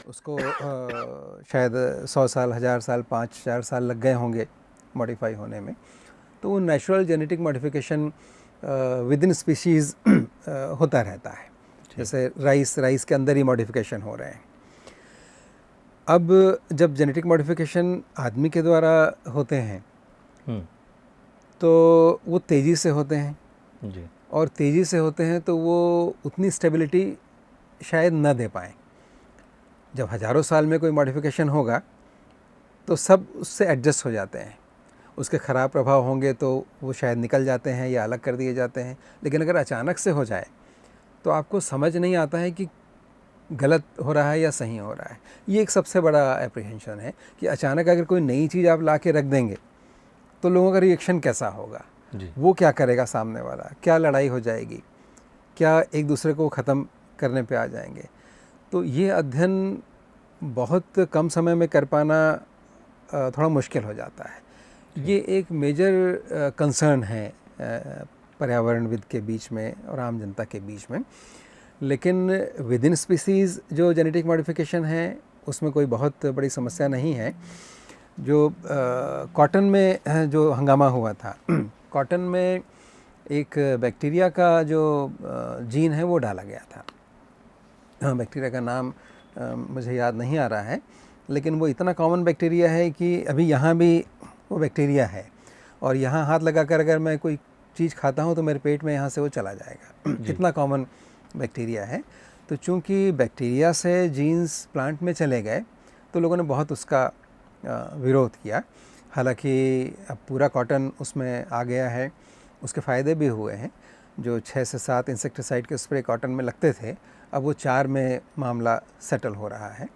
उसको शायद 100 साल 1000 साल 5000 साल लग गए होंगे मॉडिफाई होने में। तो वो natural genetic modification with in species होता रहता है। जैसे राइस के अंदर ही मॉडिफिकेशन हो रहे हैं। अब जब जेनेटिक मॉडिफिकेशन आदमी के द्वारा होते हैं तो वो तेज़ी से होते हैं
जी।
और तेज़ी से होते हैं तो वो उतनी स्टेबिलिटी शायद न दे पाएँ। जब हज़ारों साल में कोई मॉडिफिकेशन होगा तो सब उससे एडजस्ट हो जाते हैं। उसके ख़राब प्रभाव होंगे तो वो शायद निकल जाते हैं या अलग कर दिए जाते हैं। लेकिन अगर अचानक से हो जाए तो आपको समझ नहीं आता है कि गलत हो रहा है या सही हो रहा है। ये एक सबसे बड़ा एप्रीहेंशन है कि अचानक अगर कोई नई चीज़ आप ला के रख देंगे तो लोगों का रिएक्शन कैसा होगा
जी।
वो क्या करेगा सामने वाला, क्या लड़ाई हो जाएगी, क्या एक दूसरे को ख़त्म करने पे आ जाएंगे। तो ये अध्ययन बहुत कम समय में कर पाना थोड़ा मुश्किल हो जाता है। ये एक मेजर कंसर्न है पर्यावरणविद के बीच में और आम जनता के बीच में। लेकिन विद इन स्पीसीज़ जो जेनेटिक मॉडिफिकेशन है उसमें कोई बहुत बड़ी समस्या नहीं है। जो कॉटन में जो हंगामा हुआ था कॉटन में एक बैक्टीरिया का जो जीन है वो डाला गया था। हाँ, बैक्टीरिया का नाम मुझे याद नहीं आ रहा है, लेकिन वो इतना कॉमन बैक्टीरिया है कि अभी यहाँ भी वो बैक्टीरिया है और यहाँ हाथ लगाकर अगर मैं कोई चीज़ खाता हूँ तो मेरे पेट में यहाँ से वो चला जाएगा। इतना कॉमन बैक्टीरिया है। तो चूँकि बैक्टीरिया से जीन्स प्लांट में चले गए तो लोगों ने बहुत उसका विरोध किया। हालांकि अब पूरा कॉटन उसमें आ गया है, उसके फ़ायदे भी हुए हैं। जो 6 से 7 इंसेक्टिसाइड के स्प्रे कॉटन में लगते थे अब वो 4 में मामला सेटल हो रहा है।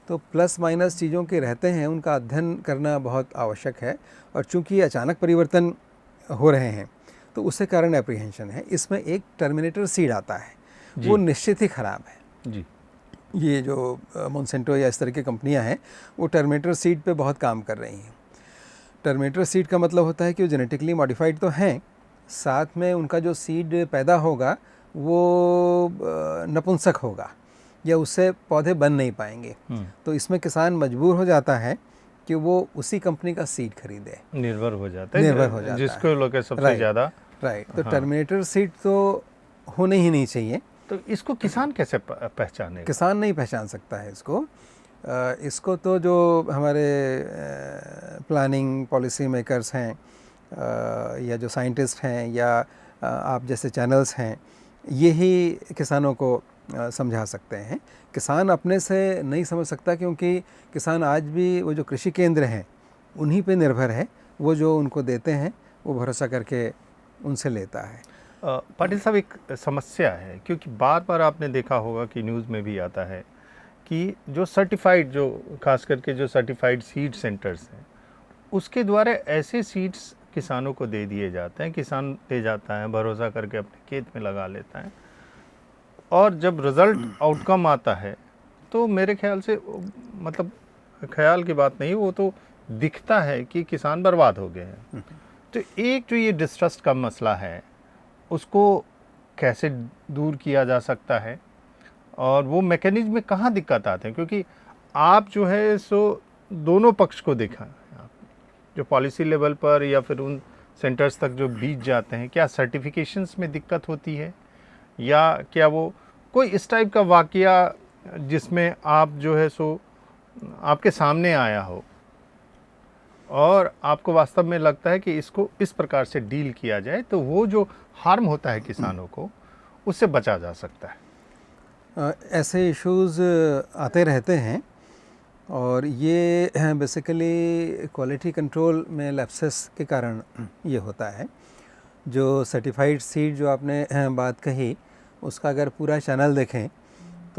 तो प्लस माइनस चीज़ों के रहते हैं, उनका अध्ययन करना बहुत आवश्यक है। और चूँकि अचानक परिवर्तन हो रहे हैं तो उसके कारण एप्रीहेंशन है। इसमें एक टर्मिनेटर सीड आता है, वो निश्चित ही ख़राब है
जी।
ये जो मोन्सेंटो या इस तरह की कंपनियां हैं वो टर्मिनेटर सीड पे बहुत काम कर रही हैं। टर्मिनेटर सीड का मतलब होता है कि वो जेनेटिकली मॉडिफाइड तो हैं, साथ में उनका जो सीड पैदा होगा वो नपुंसक होगा या उससे पौधे बन नहीं पाएंगे। तो इसमें किसान मजबूर हो जाता है कि वो उसी कंपनी का सीड खरीदे,
निर्भर हो जाता है जिसको लोग सबसे ज़्यादा।
राइट। तो टर्मिनेटर सीड तो होने ही नहीं चाहिए।
तो इसको किसान कैसे पहचाने?
किसान नहीं पहचान सकता है इसको। इसको तो जो हमारे प्लानिंग पॉलिसी मेकर्स हैं या जो साइंटिस्ट हैं या आप जैसे चैनल्स हैं यही किसानों को समझा सकते हैं। किसान अपने से नहीं समझ सकता क्योंकि किसान आज भी वो जो कृषि केंद्र हैं उन्हीं पे निर्भर है। वो जो उनको देते हैं वो भरोसा करके उनसे लेता है।
पाटिल साहब, एक समस्या है क्योंकि बार बार आपने देखा होगा कि न्यूज़ में भी आता है कि जो सर्टिफाइड, जो खास करके जो सर्टिफाइड सीड सेंटर्स हैं उसके द्वारा ऐसे सीड्स किसानों को दे दिए जाते हैं। किसान ले जाता है, भरोसा करके अपने खेत में लगा लेता है और जब रिज़ल्ट आउटकम आता है तो मेरे ख्याल से, मतलब ख्याल की बात नहीं, वो तो दिखता है कि किसान बर्बाद हो गए हैं। तो एक जो ये डिस्ट्रस्ट का मसला है उसको कैसे दूर किया जा सकता है और वो मैकेनिज्म में कहाँ दिक्कत आते हैं? क्योंकि आप जो है सो दोनों पक्ष को देखा, जो पॉलिसी लेवल पर या फिर उन सेंटर्स तक जो बीज जाते हैं, क्या सर्टिफिकेशंस में दिक्कत होती है या क्या वो कोई इस टाइप का वाकया जिसमें आप जो है सो आपके सामने आया हो और आपको वास्तव में लगता है कि इसको इस प्रकार से डील किया जाए तो वो जो हार्म होता है किसानों को उससे बचा जा सकता है?
ऐसे इश्यूज़ आते रहते हैं और ये बेसिकली क्वालिटी कंट्रोल में लैप्सेस के कारण ये होता है। जो सर्टिफाइड सीड जो आपने बात कही उसका अगर पूरा चैनल देखें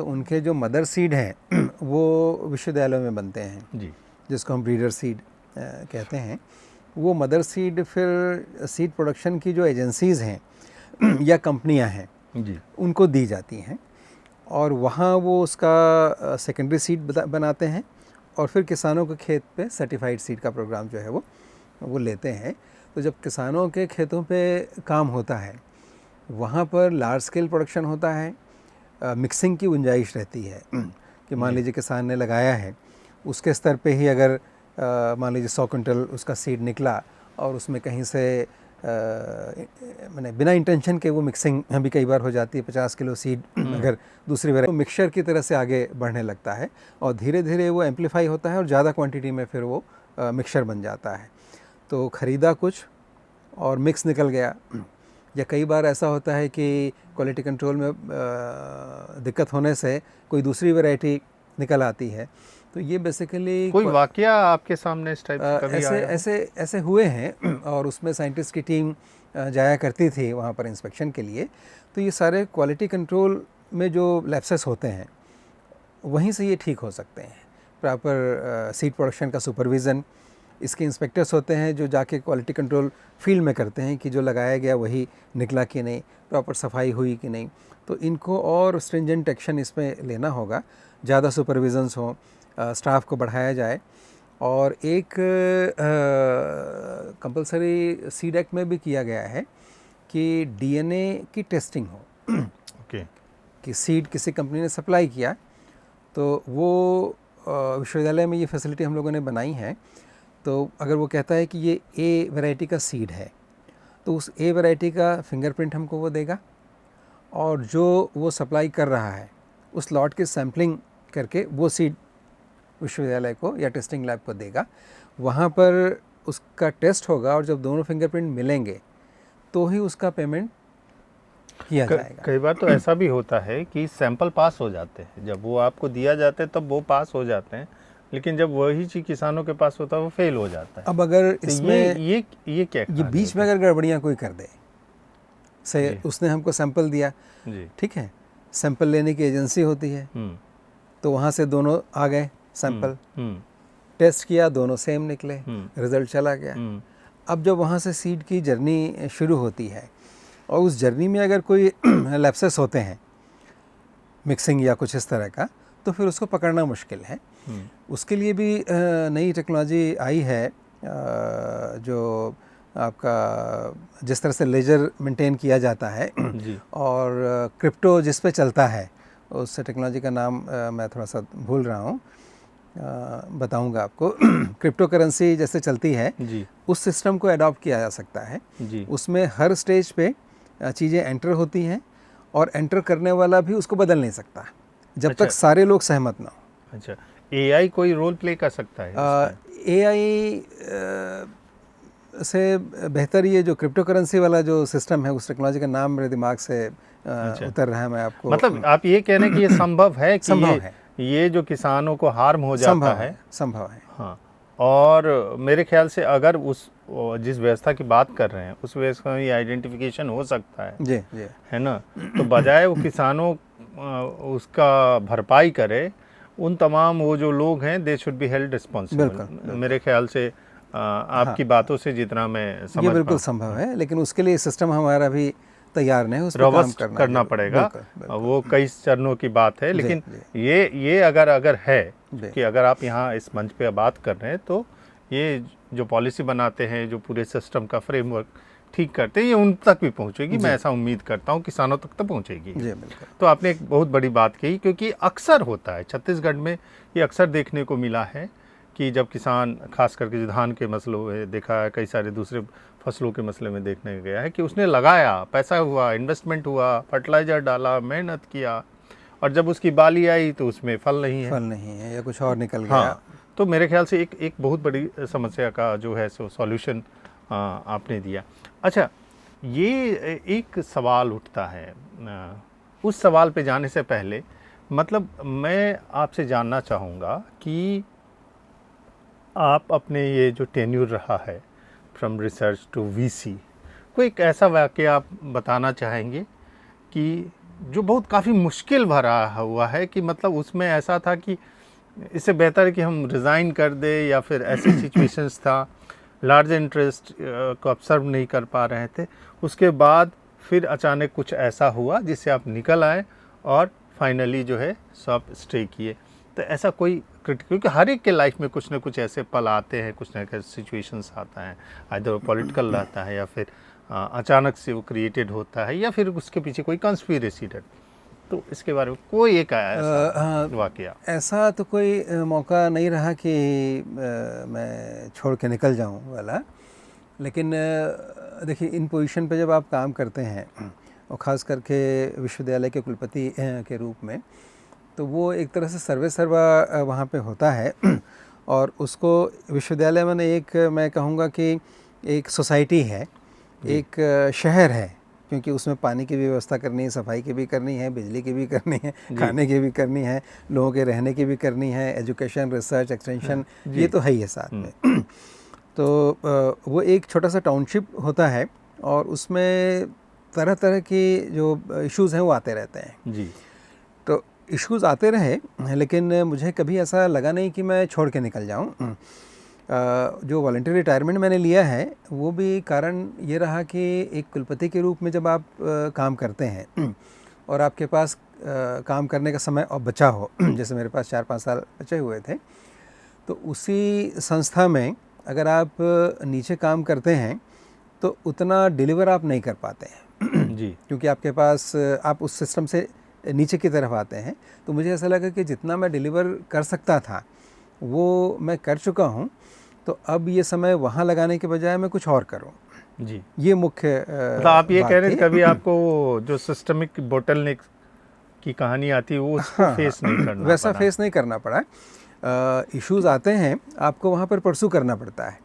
तो उनके जो मदर सीड हैं वो विश्वविद्यालयों में बनते हैं
जी,
जिसको हम ब्रीडर सीड कहते हैं। वो मदर सीड फिर सीड प्रोडक्शन की जो एजेंसीज़ हैं या कंपनियां हैं
जी,
उनको दी जाती हैं और वहाँ वो उसका सेकेंडरी सीड बनाते हैं और फिर किसानों के खेत पे सर्टिफाइड सीड का प्रोग्राम जो है वो लेते हैं। तो जब किसानों के खेतों पे काम होता है वहाँ पर लार्ज स्केल प्रोडक्शन होता है, मिक्सिंग की गुंजाइश रहती है कि मान लीजिए किसान ने लगाया है, उसके स्तर पे ही अगर मान लीजिए 100 क्विंटल उसका सीड निकला और उसमें कहीं से मैंने बिना इंटेंशन के वो मिक्सिंग भी कई बार हो जाती है, 50 किलो सीड अगर दूसरी वैरायटी तो मिक्सचर की तरह से आगे बढ़ने लगता है और धीरे धीरे वो एम्पलीफाई होता है और ज़्यादा क्वांटिटी में फिर वो मिक्सचर बन जाता है। तो ख़रीदा कुछ और मिक्स निकल गया, या कई बार ऐसा होता है कि क्वालिटी कंट्रोल में दिक्कत होने से कोई दूसरी वैरायटी निकल आती है। तो ये बेसिकली
कोई वाकया आपके सामने इस टाइप से कभी आया?
ऐसे हुए हैं और उसमें साइंटिस्ट की टीम जाया करती थी वहाँ पर इंस्पेक्शन के लिए। तो ये सारे क्वालिटी कंट्रोल में जो लैप्सेस होते हैं वहीं से ये ठीक हो सकते हैं। प्रॉपर सीड प्रोडक्शन का सुपरविज़न, इसके इंस्पेक्टर्स होते हैं जो जाके क्वालिटी कंट्रोल फील्ड में करते हैं कि जो लगाया गया वही निकला कि नहीं, प्रॉपर सफाई हुई कि नहीं। तो इनको और स्ट्रिंजेंट एक्शन इसमें लेना होगा, ज़्यादा सुपरविजन्स हों, स्टाफ को बढ़ाया जाए। और एक कंपलसरी सीड एक्ट में भी किया गया है कि डीएनए की टेस्टिंग हो।
ओके,
कि सीड किसी कंपनी ने सप्लाई किया तो वो विश्वविद्यालय में ये फैसिलिटी हम लोगों ने बनाई है। तो अगर वो कहता है कि ये ए वैरायटी का सीड है तो उस ए वैरायटी का फिंगरप्रिंट हमको वो देगा और जो वो सप्लाई कर रहा है उस लॉट की सैम्पलिंग करके वो सीड विश्वविद्यालय को या टेस्टिंग लैब को देगा। वहाँ पर उसका टेस्ट होगा और जब दोनों फिंगरप्रिंट मिलेंगे तो ही उसका पेमेंट किया जाएगा।
कई बार तो ऐसा भी होता है कि सैंपल पास हो जाते हैं, जब वो आपको दिया जाता है तब वो पास हो जाते हैं, लेकिन जब वही चीज़ किसानों के पास होता है वो फेल हो जाता है।
अब अगर
तो
इसमें
ये क्या
ये बीच में अगर गड़बड़ियाँ कोई कर दे, से उसने हमको सैंपल दिया,
जी,
ठीक है, सैंपल लेने की एजेंसी होती है तो वहाँ से दोनों आ गए सैंपल, टेस्ट किया, दोनों सेम निकले, रिजल्ट चला गया। अब जब वहाँ से सीड की जर्नी शुरू होती है और उस जर्नी में अगर कोई लैप्सेस होते हैं मिक्सिंग या कुछ इस तरह का, तो फिर उसको पकड़ना मुश्किल है। उसके लिए भी नई टेक्नोलॉजी आई है, जो आपका जिस तरह से लेजर मेंटेन किया जाता है
जी,
और क्रिप्टो जिस पे चलता है, उस टेक्नोलॉजी का नाम मैं थोड़ा सा भूल रहा हूँ, बताऊंगा आपको। क्रिप्टो करेंसी जैसे चलती है
जी,
उस सिस्टम को अडॉप्ट किया जा सकता है।
जी,
उसमें हर स्टेज पे चीज़ें एंटर होती हैं और एंटर करने वाला भी उसको बदल नहीं सकता जब तक सारे लोग सहमत ना हो।
अच्छा, एआई कोई रोल प्ले कर सकता है?
एआई से बेहतर ये जो क्रिप्टो करेंसी वाला जो सिस्टम है, उस टेक्नोलॉजी का नाम मेरे दिमाग से उतर रहा है, मैं आपको
मतलब आप ये कह रहे हैं कि ये संभव है कि
संभव है,
ये जो किसानों को हार्म हो जाता है,
संभव है।
हाँ। और मेरे ख्याल से अगर उस जिस व्यवस्था की बात कर रहे हैं उस व्यवस्था में आइडेंटिफिकेशन हो सकता है,
जी जी,
है ना, तो बजाय वो किसानों उसका भरपाई करे, उन तमाम वो जो लोग हैं they should be held responsible. मेरे ख्याल से आपकी बातों से जितना मैं समझ,
ये बिल्कुल संभव है, लेकिन उसके लिए सिस्टम हमारा भी तैयार नहीं, उस पर काम
करना पड़ेगा। वो कई चरणों की बात है, लेकिन ये अगर है कि अगर आप यहाँ इस मंच पे बात कर रहे हैं तो ये जो पॉलिसी बनाते हैं, जो पूरे सिस्टम का फ्रेमवर्क ठीक करते हैं, ये उन तक भी पहुँचेगी। मैं ऐसा उम्मीद करता हूँ किसानों तक तो पहुँचेगी। तो आपने एक बहुत बड़ी बात कही, क्योंकि अक्सर होता है छत्तीसगढ़ में, ये अक्सर देखने को मिला है कि जब किसान, खास करके धान के मसलों में देखा है, कई सारे दूसरे फसलों के मसले में देखने गया है कि उसने लगाया, पैसा हुआ, इन्वेस्टमेंट हुआ, फर्टिलाइज़र डाला, मेहनत किया, और जब उसकी बाली आई तो उसमें फल नहीं है
या कुछ और निकल गया।
हाँ, तो मेरे ख्याल से एक बहुत बड़ी समस्या का जो है सो सॉल्यूशन आपने दिया। अच्छा, ये एक सवाल उठता है, उस सवाल पे जाने से पहले मतलब मैं आपसे जानना चाहूँगा कि आप अपने ये जो टेन्यूर रहा है फ्रॉम रिसर्च टू वीसी, कोई एक ऐसा वाक़या आप बताना चाहेंगे कि जो बहुत काफ़ी मुश्किल भरा हुआ है कि मतलब उसमें ऐसा था कि इससे बेहतर है कि हम रिज़ाइन कर दें, या फिर ऐसी सिचुएशंस था, लार्ज इंटरेस्ट को ऑब्जर्व नहीं कर पा रहे थे। उसके बाद फिर अचानक कुछ ऐसा हुआ जिससे आप निकल आए और फाइनली जो है शॉप स्टे किए। तो ऐसा कोई क्योंकि हर एक के लाइफ में कुछ ना कुछ ऐसे पल आते हैं, कुछ ना कुछ सिचुएशंस आता है, आइदर पॉलिटिकल रहता है या फिर अचानक से वो क्रिएटेड होता है, या फिर उसके पीछे कोई कंस्पिरेसी रहती। तो इसके बारे में कोई एक ऐसा वाकया?
ऐसा तो कोई मौका नहीं रहा कि मैं छोड़ के निकल जाऊं वाला, लेकिन देखिए इन पोजीशन पे जब आप काम करते हैं और ख़ास करके विश्वविद्यालय के कुलपति के रूप में, तो वो एक तरह से सर्वे सर्वा वहाँ पे होता है और उसको विश्वविद्यालय में एक, मैं कहूँगा कि एक सोसाइटी है, एक शहर है, क्योंकि उसमें पानी की भी व्यवस्था करनी है, सफाई की भी करनी है, बिजली की भी करनी है, खाने की भी करनी है, लोगों के रहने की भी करनी है, एजुकेशन, रिसर्च, एक्सटेंशन, ये तो है ही है साथ में। तो वो एक छोटा सा टाउनशिप होता है और उसमें तरह तरह की जो इश्यूज़ हैं वो आते रहते हैं
जी।
तो इश्यूज़ आते रहे, लेकिन मुझे कभी ऐसा लगा नहीं कि मैं छोड़ के निकल जाऊं। जो वॉलंटियर रिटायरमेंट मैंने लिया है वो भी कारण ये रहा कि एक कुलपति के रूप में जब आप काम करते हैं और आपके पास काम करने का समय और बचा हो, जैसे मेरे पास 4-5 साल बचे हुए थे, तो उसी संस्था में अगर आप नीचे काम करते हैं तो उतना डिलीवर आप नहीं कर पाते हैं
जी।
क्योंकि आपके पास आप उस सिस्टम से नीचे की तरफ आते हैं। तो मुझे ऐसा लगा कि जितना मैं डिलीवर कर सकता था वो मैं कर चुका हूँ, तो अब ये समय वहाँ लगाने के बजाय मैं कुछ और करूँ।
जी,
ये मुख्य
मतलब आप ये कह रहे थे कभी आपको जो सिस्टमिक बोटलनेक की कहानी आती है वो उसको फेस नहीं करना
वैसा
पड़ा।
फेस नहीं करना पड़ा। इश्यूज़ आते हैं, आपको वहाँ पर परसू करना पड़ता है।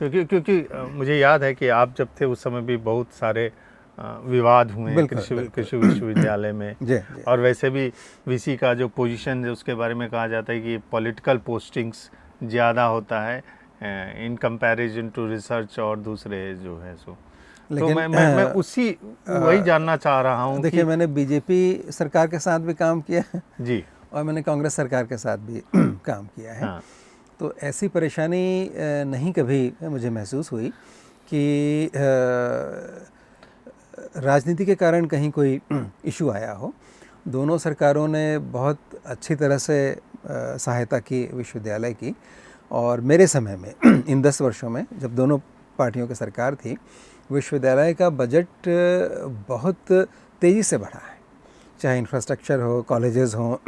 क्योंकि मुझे याद है कि आप जब थे उस समय भी बहुत सारे विवाद हुए कृषि विश्वविद्यालय में
जी।
और वैसे भी वीसी का जो पोजीशन है उसके बारे में कहा जाता है कि पॉलिटिकल पोस्टिंग्स ज़्यादा होता है इन कंपैरिजन टू रिसर्च और दूसरे जो है सो। तो मैं उसी वही जानना चाह रहा हूँ।
देखिए मैंने बीजेपी सरकार के साथ भी काम किया है
जी, और
मैंने कांग्रेस सरकार के साथ भी काम किया है।
हाँ।
तो ऐसी परेशानी नहीं कभी मुझे महसूस हुई कि राजनीति के कारण कहीं कोई इशू आया हो। दोनों सरकारों ने बहुत अच्छी तरह से सहायता की विश्वविद्यालय की, और मेरे समय में इन 10 वर्षों में जब दोनों पार्टियों की सरकार थी, विश्वविद्यालय का बजट बहुत तेज़ी से बढ़ा है, चाहे इंफ्रास्ट्रक्चर हो, कॉलेजेस हो,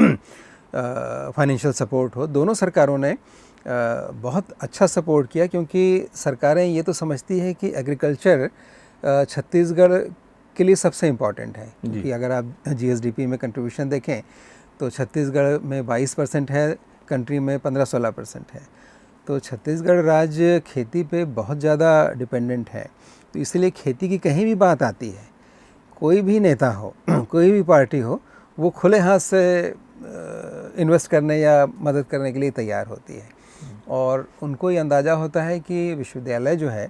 फाइनेंशियल सपोर्ट हो। दोनों सरकारों ने बहुत अच्छा सपोर्ट किया, क्योंकि सरकारें ये तो समझती है कि एग्रीकल्चर छत्तीसगढ़ के लिए सबसे इम्पॉर्टेंट है। क्योंकि अगर आप जीएसडीपी में कंट्रीब्यूशन देखें तो छत्तीसगढ़ में 22% है, कंट्री में 15-16% है। तो छत्तीसगढ़ राज्य खेती पे बहुत ज़्यादा डिपेंडेंट है। तो इसलिए खेती की कहीं भी बात आती है, कोई भी नेता हो, कोई भी पार्टी हो, वो खुले हाथ से इन्वेस्ट करने या मदद करने के लिए तैयार होती है। और उनको ये अंदाज़ा होता है कि विश्वविद्यालय जो है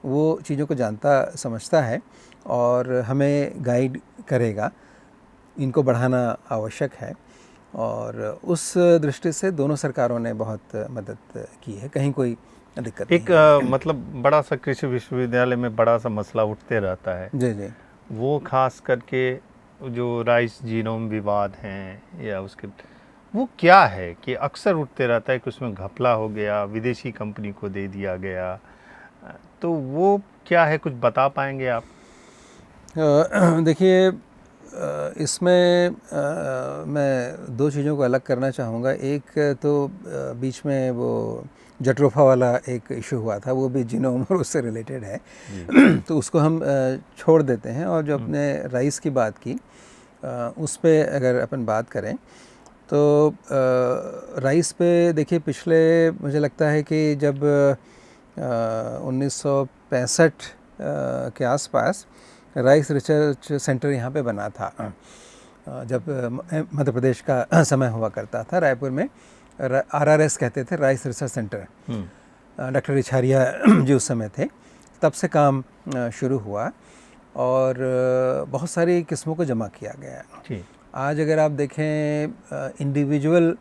वो चीज़ों को जानता समझता है और हमें गाइड करेगा, इनको बढ़ाना आवश्यक है। और उस दृष्टि से दोनों सरकारों ने बहुत मदद की है, कहीं कोई दिक्कत
एक मतलब बड़ा सा कृषि विश्वविद्यालय में बड़ा सा मसला उठते रहता है।
जी।
वो खास करके जो राइस जीनोम विवाद हैं या उसके वो क्या है कि अक्सर उठते रहता है कि उसमें घपला हो गया, विदेशी कंपनी को दे दिया गया। तो वो क्या है, कुछ बता पाएंगे आप?
देखिए इसमें मैं 2 चीज़ों को अलग करना चाहूँगा। एक तो बीच में वो जट्रोफा वाला एक इशू हुआ था, वो भी जीनोम और उससे रिलेटेड है तो उसको हम छोड़ देते हैं। और जो अपने राइस की बात की, उस पे अगर अपन बात करें तो राइस पे देखिए पिछले मुझे लगता है कि जब 1965 के आसपास राइस रिसर्च सेंटर यहाँ पे बना था। जब मध्य प्रदेश का समय हुआ करता था, रायपुर में RRS कहते थे, राइस रिसर्च सेंटर। डॉक्टर इछारिया जी उस समय थे, तब से काम शुरू हुआ। और बहुत सारी किस्मों को जमा किया गया है।
जी।
आज अगर आप देखें इंडिविजुअल,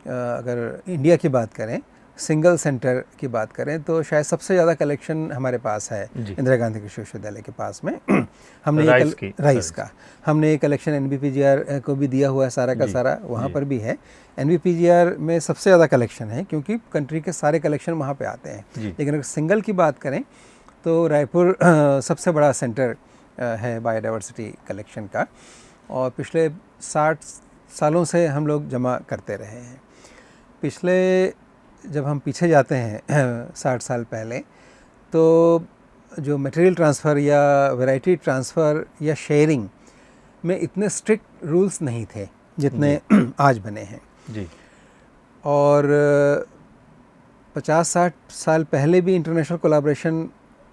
अगर इंडिया की बात करें, सिंगल सेंटर की बात करें, तो शायद सबसे ज़्यादा कलेक्शन हमारे पास है इंदिरा गांधी कृषि विश्वविद्यालय के पास में। हमने राइस का हमने ये कलेक्शन NBPGR को भी दिया हुआ है, सारा का सारा वहाँ पर भी है। NBPGR में सबसे ज़्यादा कलेक्शन है क्योंकि कंट्री के सारे कलेक्शन वहाँ पे आते हैं। लेकिन अगर सिंगल की बात करें तो रायपुर सबसे बड़ा सेंटर है बायोडाइवर्सिटी कलेक्शन का, और पिछले 60 सालों से हम लोग जमा करते रहे हैं। पिछले जब हम पीछे जाते हैं 60 साल पहले, तो जो मटेरियल ट्रांसफ़र या वैरायटी ट्रांसफ़र या शेयरिंग में इतने स्ट्रिक्ट रूल्स नहीं थे जितने आज बने हैं
जी।
और 50-60 साल पहले भी इंटरनेशनल कोलैबोरेशन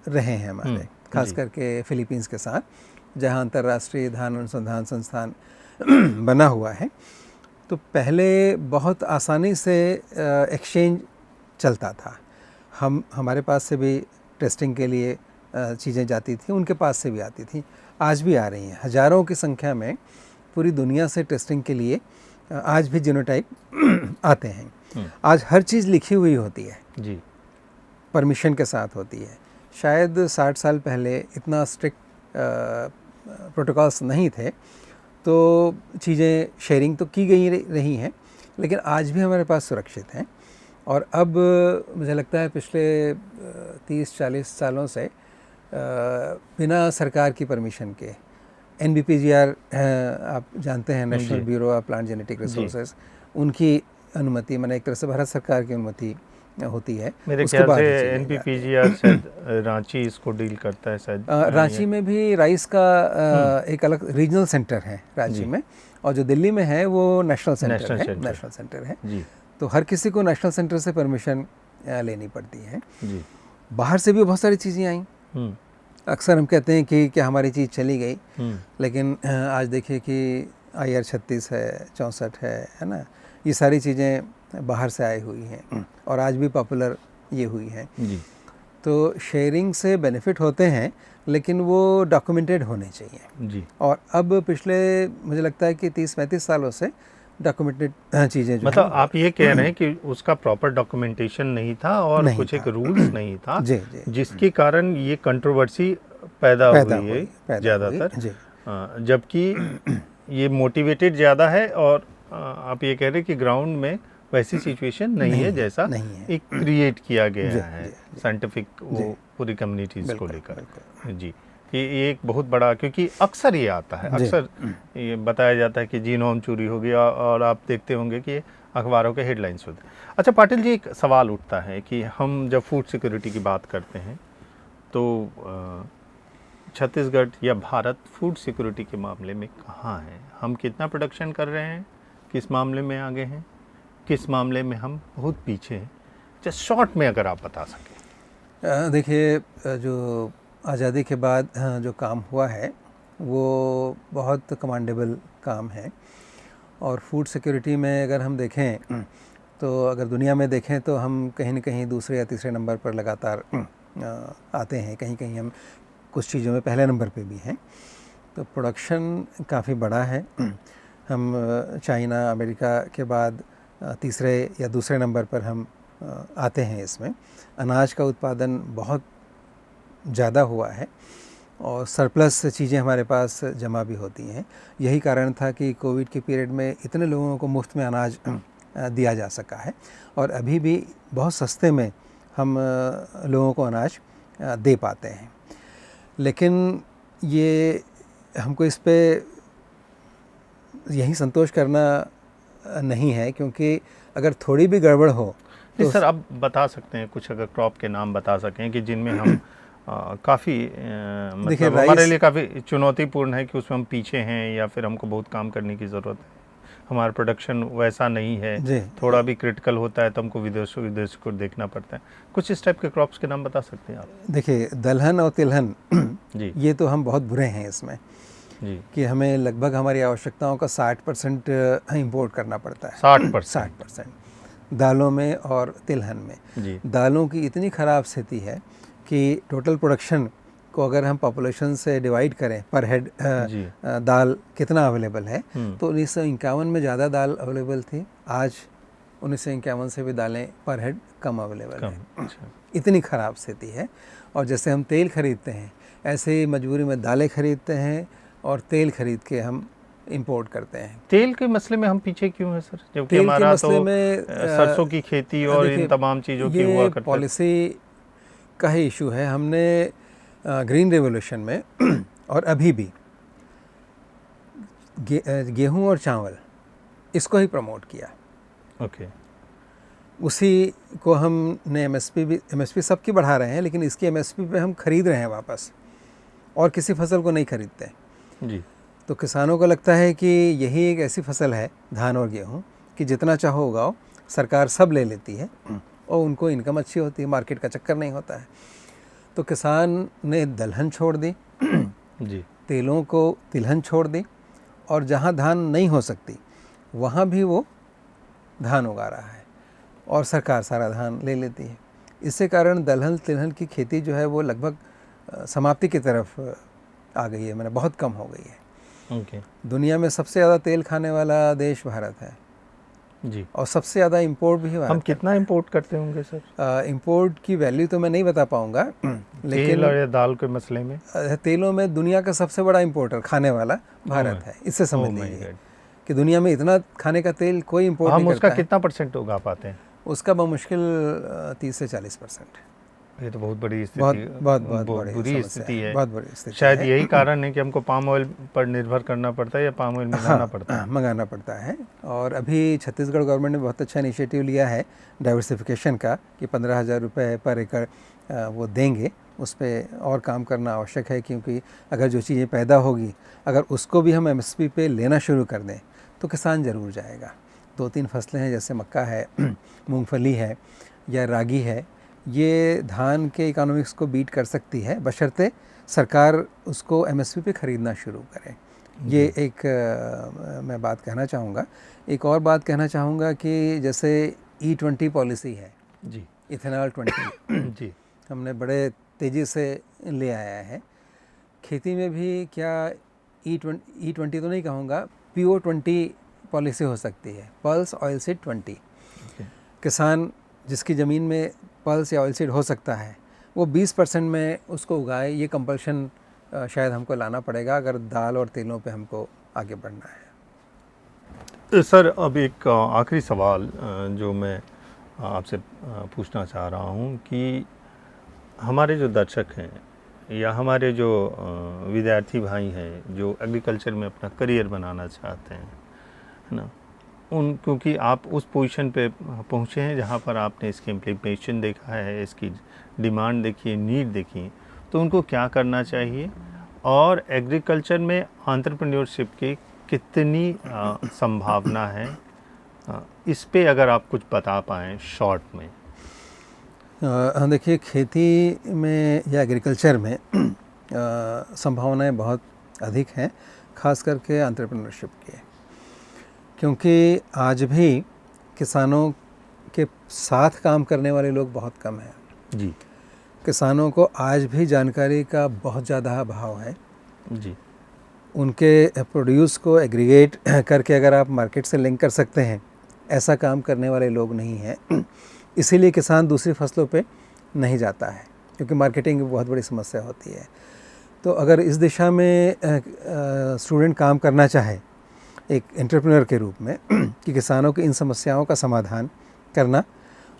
रहे हैं हमारे, खास करके फिलीपींस के साथ, जहां अंतर्राष्ट्रीय धान अनुसंधान संस्थान बना हुआ है। तो पहले बहुत आसानी से एक्सचेंज चलता था। हमारे पास से भी टेस्टिंग के लिए चीज़ें जाती थी, उनके पास से भी आती थी, आज भी आ रही हैं हज़ारों की संख्या में पूरी दुनिया से टेस्टिंग के लिए। आज भी जीनोटाइप आते हैं। आज हर चीज़ लिखी हुई होती है
जी,
परमिशन के साथ होती है। शायद 60 साल पहले इतना स्ट्रिक्ट प्रोटोकॉल्स नहीं थे, तो चीज़ें शेयरिंग तो की गई रही हैं, लेकिन आज भी हमारे पास सुरक्षित हैं। और अब मुझे लगता है पिछले 30-40 सालों से बिना सरकार की परमिशन के NBPGR आप जानते हैं, national bureau of plant genetic resources, उनकी अनुमति, मैंने एक तरह से भारत सरकार की अनुमति होती है।
मेरे ख्याल से NBPGR शायद रांची इसको डील करता है शायद।
रांची में भी राइस का एक अलग रीजनल सेंटर है रांची में, और जो दिल्ली में है वो नेशनल सेंटर है। जी। तो हर किसी को नेशनल सेंटर से परमिशन लेनी पड़ती है। जी। बाहर से भी बहुत सारी चीज़ें आई। अक्सर हम कहते हैं कि क्या हमारी चीज़ चली गई, लेकिन आज देखिए कि IR 36 है, 64 है ना, ये सारी चीज़ें बाहर से आई हुई हैं और आज भी पॉपुलर ये हुई हैं। जी। तो शेयरिंग से बेनिफिट होते हैं, लेकिन वो डॉक्यूमेंटेड होने चाहिए। जी। और अब पिछले मुझे लगता है कि 30-35 सालों से डॉक्यूमेंटेड चीज़ें,
मतलब आप ये कह रहे हैं कि उसका प्रॉपर डॉक्यूमेंटेशन नहीं था और नहीं कुछ था। एक रूल्स नहीं था। जी, जी, जिसके कारण ये कंट्रोवर्सी पैदा हुई है ज़्यादातर, जबकि ये मोटिवेटेड ज़्यादा है। और आप ये कह रहे हैं कि ग्राउंड में वैसी सिचुएशन नहीं है जैसा एक क्रिएट किया गया है साइंटिफिक वो पूरी कम्युनिटीज़ को लेकर। जी, ये एक बहुत बड़ा, क्योंकि अक्सर ये आता है, अक्सर ये बताया जाता है कि जीनोम चोरी हो गया, और आप देखते होंगे कि अखबारों के हेडलाइंस होते हैं। अच्छा पाटिल जी, एक सवाल उठता है कि हम जब फूड सिक्योरिटी की बात करते हैं तो छत्तीसगढ़ या भारत फूड सिक्योरिटी के मामले में कहाँ है? हम कितना प्रोडक्शन कर रहे हैं, किस मामले में आगे हैं, किस मामले में हम बहुत पीछे हैं? जस्ट शॉर्ट में अगर आप बता सकें।
देखिए, जो आज़ादी के बाद जो काम हुआ है वो बहुत कमांडेबल काम है। और फूड सिक्योरिटी में अगर हम देखें तो अगर दुनिया में देखें तो हम कहीं न कहीं दूसरे या तीसरे नंबर पर लगातार आते हैं, कहीं कहीं हम कुछ चीज़ों में पहले नंबर पे भी हैं। तो प्रोडक्शन काफ़ी बड़ा है। हम चाइना, अमेरिका के बाद तीसरे या दूसरे नंबर पर हम आते हैं इसमें। अनाज का उत्पादन बहुत ज़्यादा हुआ है और सरप्लस चीज़ें हमारे पास जमा भी होती हैं। यही कारण था कि कोविड के पीरियड में इतने लोगों को मुफ्त में अनाज दिया जा सका है, और अभी भी बहुत सस्ते में हम लोगों को अनाज दे पाते हैं। लेकिन ये हमको इस पे यही संतोष करना नहीं है, क्योंकि अगर थोड़ी भी गड़बड़ हो
तो सर आप बता सकते हैं कुछ, अगर क्रॉप के नाम बता सकें कि जिनमें हम काफ़ी मतलब हमारे लिए काफ़ी चुनौतीपूर्ण है कि उसमें हम पीछे हैं या फिर हमको बहुत काम करने की ज़रूरत है, हमारा प्रोडक्शन वैसा नहीं है, थोड़ा भी क्रिटिकल होता है तो हमको विदेश को देखना पड़ता है। कुछ इस टाइप के क्रॉप्स के नाम बता सकते हैं आप?
देखिए, दलहन और तिलहन जी, ये तो हम बहुत बुरे हैं इसमें जी, कि हमें लगभग हमारी आवश्यकताओं का 60% इम्पोर्ट करना पड़ता है। 60% दालों में और तिलहन में जी। दालों की इतनी ख़राब स्थिति है कि टोटल प्रोडक्शन को अगर हम पॉपुलेशन से डिवाइड करें पर हेड
जी।
दाल कितना अवेलेबल है,
हम्म।
तो 1951 में ज़्यादा दाल अवेलेबल थी, आज 1951 से भी दालें पर हेड कम अवेलेबल है।
अच्छा।
इतनी ख़राब स्थिति है। और जैसे हम तेल खरीदते हैं, ऐसे ही मजबूरी में दालें खरीदते हैं और तेल खरीद के हम इंपोर्ट करते हैं।
तेल के मसले में हम पीछे क्यों हैं सर, जबकि
तेल के
हमारा
मसले
तो
में
सरसों की खेती और
देखिए,
इन तमाम चीज़ों की हुआ
ये
करता है।
पॉलिसी का ही इशू है। हमने ग्रीन रेवोल्यूशन में और अभी भी गेहूं और चावल इसको ही प्रमोट किया।
ओके।
उसी को हमने एमएसपी सबकी बढ़ा रहे हैं, लेकिन इसकी एमएसपी पे हम खरीद रहे हैं वापस, और किसी फसल को नहीं खरीदते
जी।
तो किसानों को लगता है कि यही एक ऐसी फसल है, धान और गेहूं, कि जितना चाहो उगाओ, सरकार सब ले लेती है और उनको इनकम अच्छी होती है, मार्केट का चक्कर नहीं होता है। तो किसान ने दलहन छोड़ दी
जी।
तेलों को तिलहन छोड़ दी, और जहाँ धान नहीं हो सकती वहाँ भी वो धान उगा रहा है, और सरकार सारा धान ले लेती है। इससे कारण दलहन तिलहन की खेती जो है वो लगभग समाप्ति की तरफ आ गई है, मैंने बहुत कम हो गई है।
ओके।
दुनिया में सबसे ज़्यादा तेल खाने वाला देश भारत है
जी।
और सबसे ज़्यादा इंपोर्ट भी भारत
हम कितना इंपोर्ट करते होंगे सर?
इंपोर्ट की वैल्यू तो मैं नहीं बता पाऊँगा,
तेल
लेकिन
और दाल के मसले में
तेलों में दुनिया का सबसे बड़ा इंपोर्टर खाने वाला भारत है। इससे समझ
Oh my
लीजिए
God।
कि दुनिया में इतना खाने का तेल कोई इंपोर्ट नहीं
हम उसका
करता है।
कितना परसेंट उगा पाते हैं?
उसका बमुश्किल 30 से 40%।
ये तो बहुत बड़ी स्थिति,
बहुत
बुरी
समस्या
स्थिति है।
बहुत बड़ी स्थिति
शायद
है।
यही कारण है कि हमको पाम ऑयल पर निर्भर करना पड़ता है या पाम ऑयल मंगाना पड़ता है।
मंगाना पड़ता है। और अभी छत्तीसगढ़ गवर्नमेंट ने बहुत अच्छा इनिशिएटिव लिया है डाइवर्सिफिकेशन का, कि 15,000 रुपये पर एकड़ वो देंगे। उस पर और काम करना आवश्यक है, क्योंकि अगर जो चीज़ें पैदा होगी, अगर उसको भी हम एमएसपी पे लेना शुरू कर दें तो किसान ज़रूर जाएगा। 2-3 फसलें हैं, जैसे मक्का है, मूंगफली है या रागी है, ये धान के इकोनॉमिक्स को बीट कर सकती है, बशर्ते सरकार उसको एमएसपी पे ख़रीदना शुरू करे। ये एक मैं बात कहना चाहूँगा। एक और बात कहना चाहूँगा कि जैसे E20 पॉलिसी है
जी,
इथेनॉल 20
जी,
हमने बड़े तेज़ी से ले आया है। खेती में भी क्या E20 तो नहीं कहूँगा, PO20 पॉलिसी हो सकती है, पल्स ऑयल सीड 20। किसान जिसकी ज़मीन में पल्स या ऑयल सीड हो सकता है, वो 20% में उसको उगाए। ये कंपल्शन शायद हमको लाना पड़ेगा अगर दाल और तेलों पे हमको आगे बढ़ना है।
सर अब एक आखिरी सवाल जो मैं आपसे पूछना चाह रहा हूँ कि हमारे जो दर्शक हैं या हमारे जो विद्यार्थी भाई हैं जो एग्रीकल्चर में अपना करियर बनाना चाहते हैं, है ना, क्योंकि आप उस पोजीशन पे पहुँचे हैं जहाँ पर आपने इसकी इम्प्लीमेंटेशन देखा है, इसकी डिमांड देखी है, नीड देखी है, तो उनको क्या करना चाहिए और एग्रीकल्चर में एंटरप्रेन्योरशिप की कितनी संभावना है, इस पे अगर आप कुछ बता पाएँ शॉर्ट में।
देखिए, खेती में या एग्रीकल्चर में संभावनाएं बहुत अधिक हैं, ख़ास करके एंटरप्रेन्योरशिप के, क्योंकि आज भी किसानों के साथ काम करने वाले लोग बहुत कम हैं।
जी।
किसानों को आज भी जानकारी का बहुत ज़्यादा अभाव है।
जी।
उनके प्रोड्यूस को एग्रीगेट करके अगर आप मार्केट से लिंक कर सकते हैं, ऐसा काम करने वाले लोग नहीं हैं। इसीलिए किसान दूसरी फसलों पे नहीं जाता है, क्योंकि मार्केटिंग की बहुत बड़ी समस्या होती है। तो अगर इस दिशा में स्टूडेंट काम करना चाहे एक एंटरप्रेन्योर के रूप में कि किसानों की इन समस्याओं का समाधान करना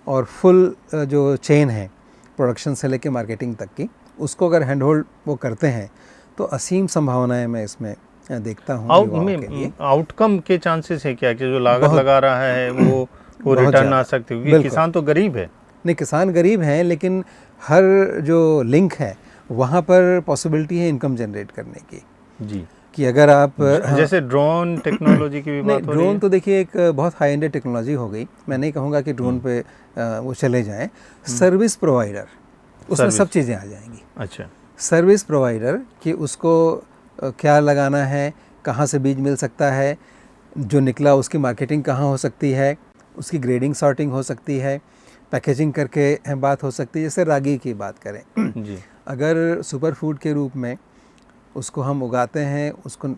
और फुल जो चेन है प्रोडक्शन से लेके मार्केटिंग तक की, उसको अगर हैंड होल्ड वो करते हैं तो असीम संभावनाएं मैं इसमें देखता हूँ।
आउटकम के चांसेस है क्या कि जो लागत लगा रहा है वो रिटर्न आ सकती है, क्योंकि किसान तो गरीब है।
नहीं, किसान गरीब हैं, लेकिन हर जो लिंक है वहाँ पर पॉसिबिलिटी है इनकम जनरेट करने की।
जी।
कि अगर आप
जैसे ड्रोन टेक्नोलॉजी की भी बात हो रही है।
ड्रोन तो देखिए एक बहुत हाई एंडेड टेक्नोलॉजी हो गई। मैं नहीं कहूँगा कि ड्रोन पे वो चले जाएं। सर्विस प्रोवाइडर, उसमें सब चीज़ें आ जाएंगी।
अच्छा।
सर्विस प्रोवाइडर कि उसको क्या लगाना है, कहाँ से बीज मिल सकता है, जो निकला उसकी मार्केटिंग कहाँ हो सकती है, उसकी ग्रेडिंग सॉर्टिंग हो सकती है, पैकेजिंग करके बात हो सकती है। जैसे रागी की बात करें
जी
अगर सुपर फूड के रूप में उसको हम उगाते हैं, उसको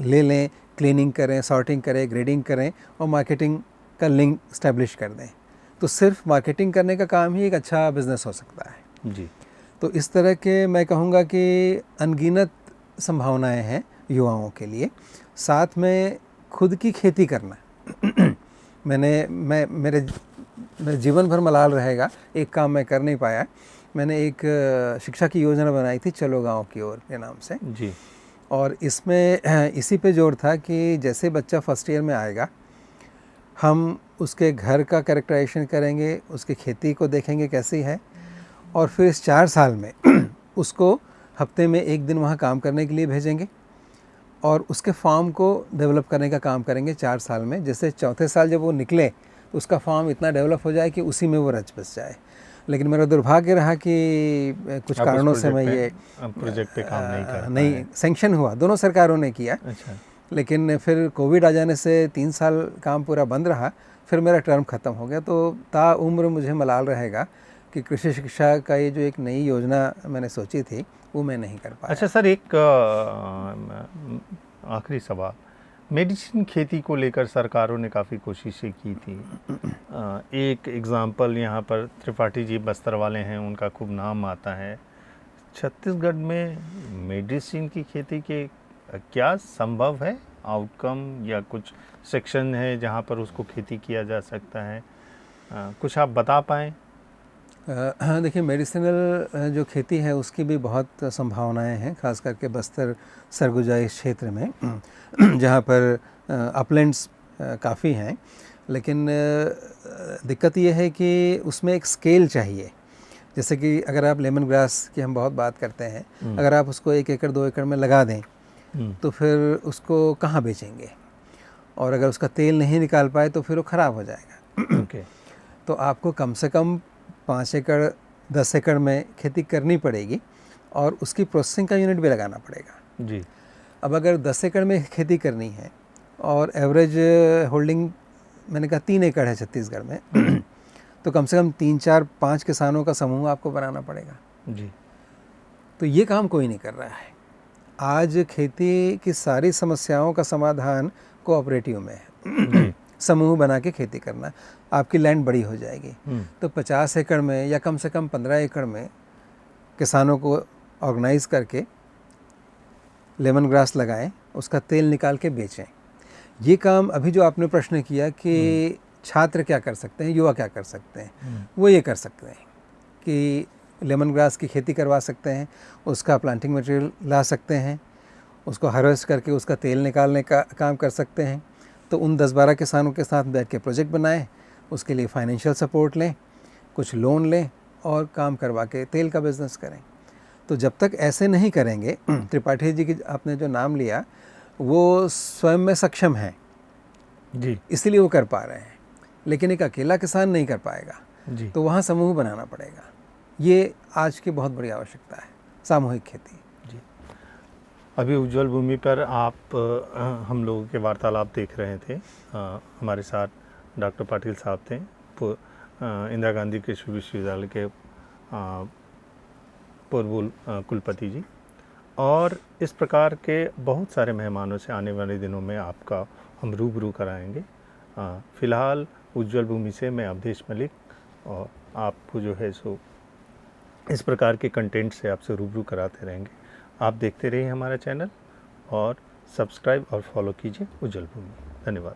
ले लें, क्लीनिंग करें, सॉर्टिंग करें, ग्रेडिंग करें और मार्केटिंग का लिंक इस्टेब्लिश कर दें, तो सिर्फ मार्केटिंग करने का काम ही एक अच्छा बिज़नेस हो सकता है।
जी
तो इस तरह के मैं कहूँगा कि अनगिनत संभावनाएं हैं युवाओं के लिए। साथ में खुद की खेती करना मेरे जीवन भर मलाल रहेगा, एक काम मैं कर नहीं पाया। मैंने एक शिक्षा की योजना बनाई थी, चलो गांव की ओर के नाम से
जी।
और इसमें इसी पे जोर था कि जैसे बच्चा फर्स्ट ईयर में आएगा, हम उसके घर का कैरेक्टराइजेशन करेंगे, उसकी खेती को देखेंगे कैसी है, और फिर इस 4 साल में उसको हफ्ते में 1 दिन वहाँ काम करने के लिए भेजेंगे और उसके फार्म को डेवलप करने का काम करेंगे 4 साल में। जैसे चौथे साल जब वो निकले तो उसका फार्म इतना डेवलप हो जाए कि उसी में वो रच बस जाए। लेकिन मेरा दुर्भाग्य रहा कि कुछ कारणों से मैं ये
प्रोजेक्ट पे काम नहीं कर
नहीं सैंक्शन हुआ, दोनों सरकारों ने किया।
अच्छा।
लेकिन फिर कोविड आ जाने से 3 साल काम पूरा बंद रहा, फिर मेरा टर्म ख़त्म हो गया। तो ताउम्र मुझे मलाल रहेगा कि कृषि शिक्षा का ये जो एक नई योजना मैंने सोची थी वो मैं नहीं कर पाया।
अच्छा सर, एक आखिरी सवाल, मेडिसिन खेती को लेकर सरकारों ने काफ़ी कोशिशें की थी। एक एग्ज़ाम्पल यहाँ पर त्रिपाठी जी बस्तर वाले हैं, उनका खूब नाम आता है। छत्तीसगढ़ में मेडिसिन की खेती के क्या संभव है आउटकम, या कुछ सेक्शन है जहाँ पर उसको खेती किया जा सकता है? कुछ आप बता पाएँ?
हाँ देखिए, मेडिसिनल जो खेती है उसकी भी बहुत संभावनाएं हैं, खास करके बस्तर सरगुजा इस क्षेत्र में जहाँ पर अपलैंड्स काफ़ी हैं। लेकिन दिक्कत ये है कि उसमें एक स्केल चाहिए। जैसे कि अगर आप लेमन ग्रास की हम बहुत बात करते हैं, अगर आप उसको 1 एकड़ 2 एकड़ में लगा दें तो फिर उसको कहाँ बेचेंगे, और अगर उसका तेल नहीं निकाल पाए तो फिर वो ख़राब हो जाएगा।
ओके।
तो आपको कम से कम 5 एकड़ 10 एकड़ में खेती करनी पड़ेगी और उसकी प्रोसेसिंग का यूनिट भी लगाना पड़ेगा
जी।
अब अगर 10 एकड़ में खेती करनी है और एवरेज होल्डिंग मैंने कहा 3 एकड़ है छत्तीसगढ़ में तो कम से कम 3 4 5 किसानों का समूह आपको बनाना पड़ेगा
जी।
तो ये काम कोई नहीं कर रहा है। आज खेती की सारी समस्याओं का समाधान कोऑपरेटिव में है समूह बना के खेती करना, आपकी लैंड बड़ी हो जाएगी। तो 50 एकड़ में या कम से कम 15 एकड़ में किसानों को ऑर्गेनाइज करके लेमन ग्रास लगाएं, उसका तेल निकाल के बेचें। ये काम अभी जो आपने प्रश्न किया कि छात्र क्या कर सकते हैं, युवा क्या कर सकते हैं, वो ये कर सकते हैं कि लेमन ग्रास की खेती करवा सकते हैं, उसका प्लांटिंग मटेरियल ला सकते हैं, उसको हार्वेस्ट करके उसका तेल निकालने का काम कर सकते हैं। तो उन 10-12 किसानों के साथ बैठ के प्रोजेक्ट बनाएं, उसके लिए फाइनेंशियल सपोर्ट लें, कुछ लोन लें और काम करवा के तेल का बिज़नेस करें। तो जब तक ऐसे नहीं करेंगे, त्रिपाठी जी की आपने जो नाम लिया वो स्वयं में सक्षम हैं
जी,
इसलिए वो कर पा रहे हैं, लेकिन एक अकेला किसान नहीं कर पाएगा
जी।
तो वहाँ समूह बनाना पड़ेगा। ये आज की बहुत बड़ी आवश्यकता है, सामूहिक खेती।
अभी उज्ज्वल भूमि पर आप हम लोगों के वार्तालाप देख रहे थे। हमारे साथ डॉक्टर पाटिल साहब थे, इंदिरा गांधी कृषि विश्वविद्यालय के पूर्व कुलपति जी, और इस प्रकार के बहुत सारे मेहमानों से आने वाले दिनों में आपका हम रूबरू कराएंगे। फ़िलहाल उज्ज्वल भूमि से मैं अवधेश मलिक, और आपको जो है सो इस प्रकार के कंटेंट से आपसे रूबरू कराते रहेंगे। आप देखते रहिए हमारा चैनल और सब्सक्राइब और फॉलो कीजिए उज्ज्वल भूमि। धन्यवाद।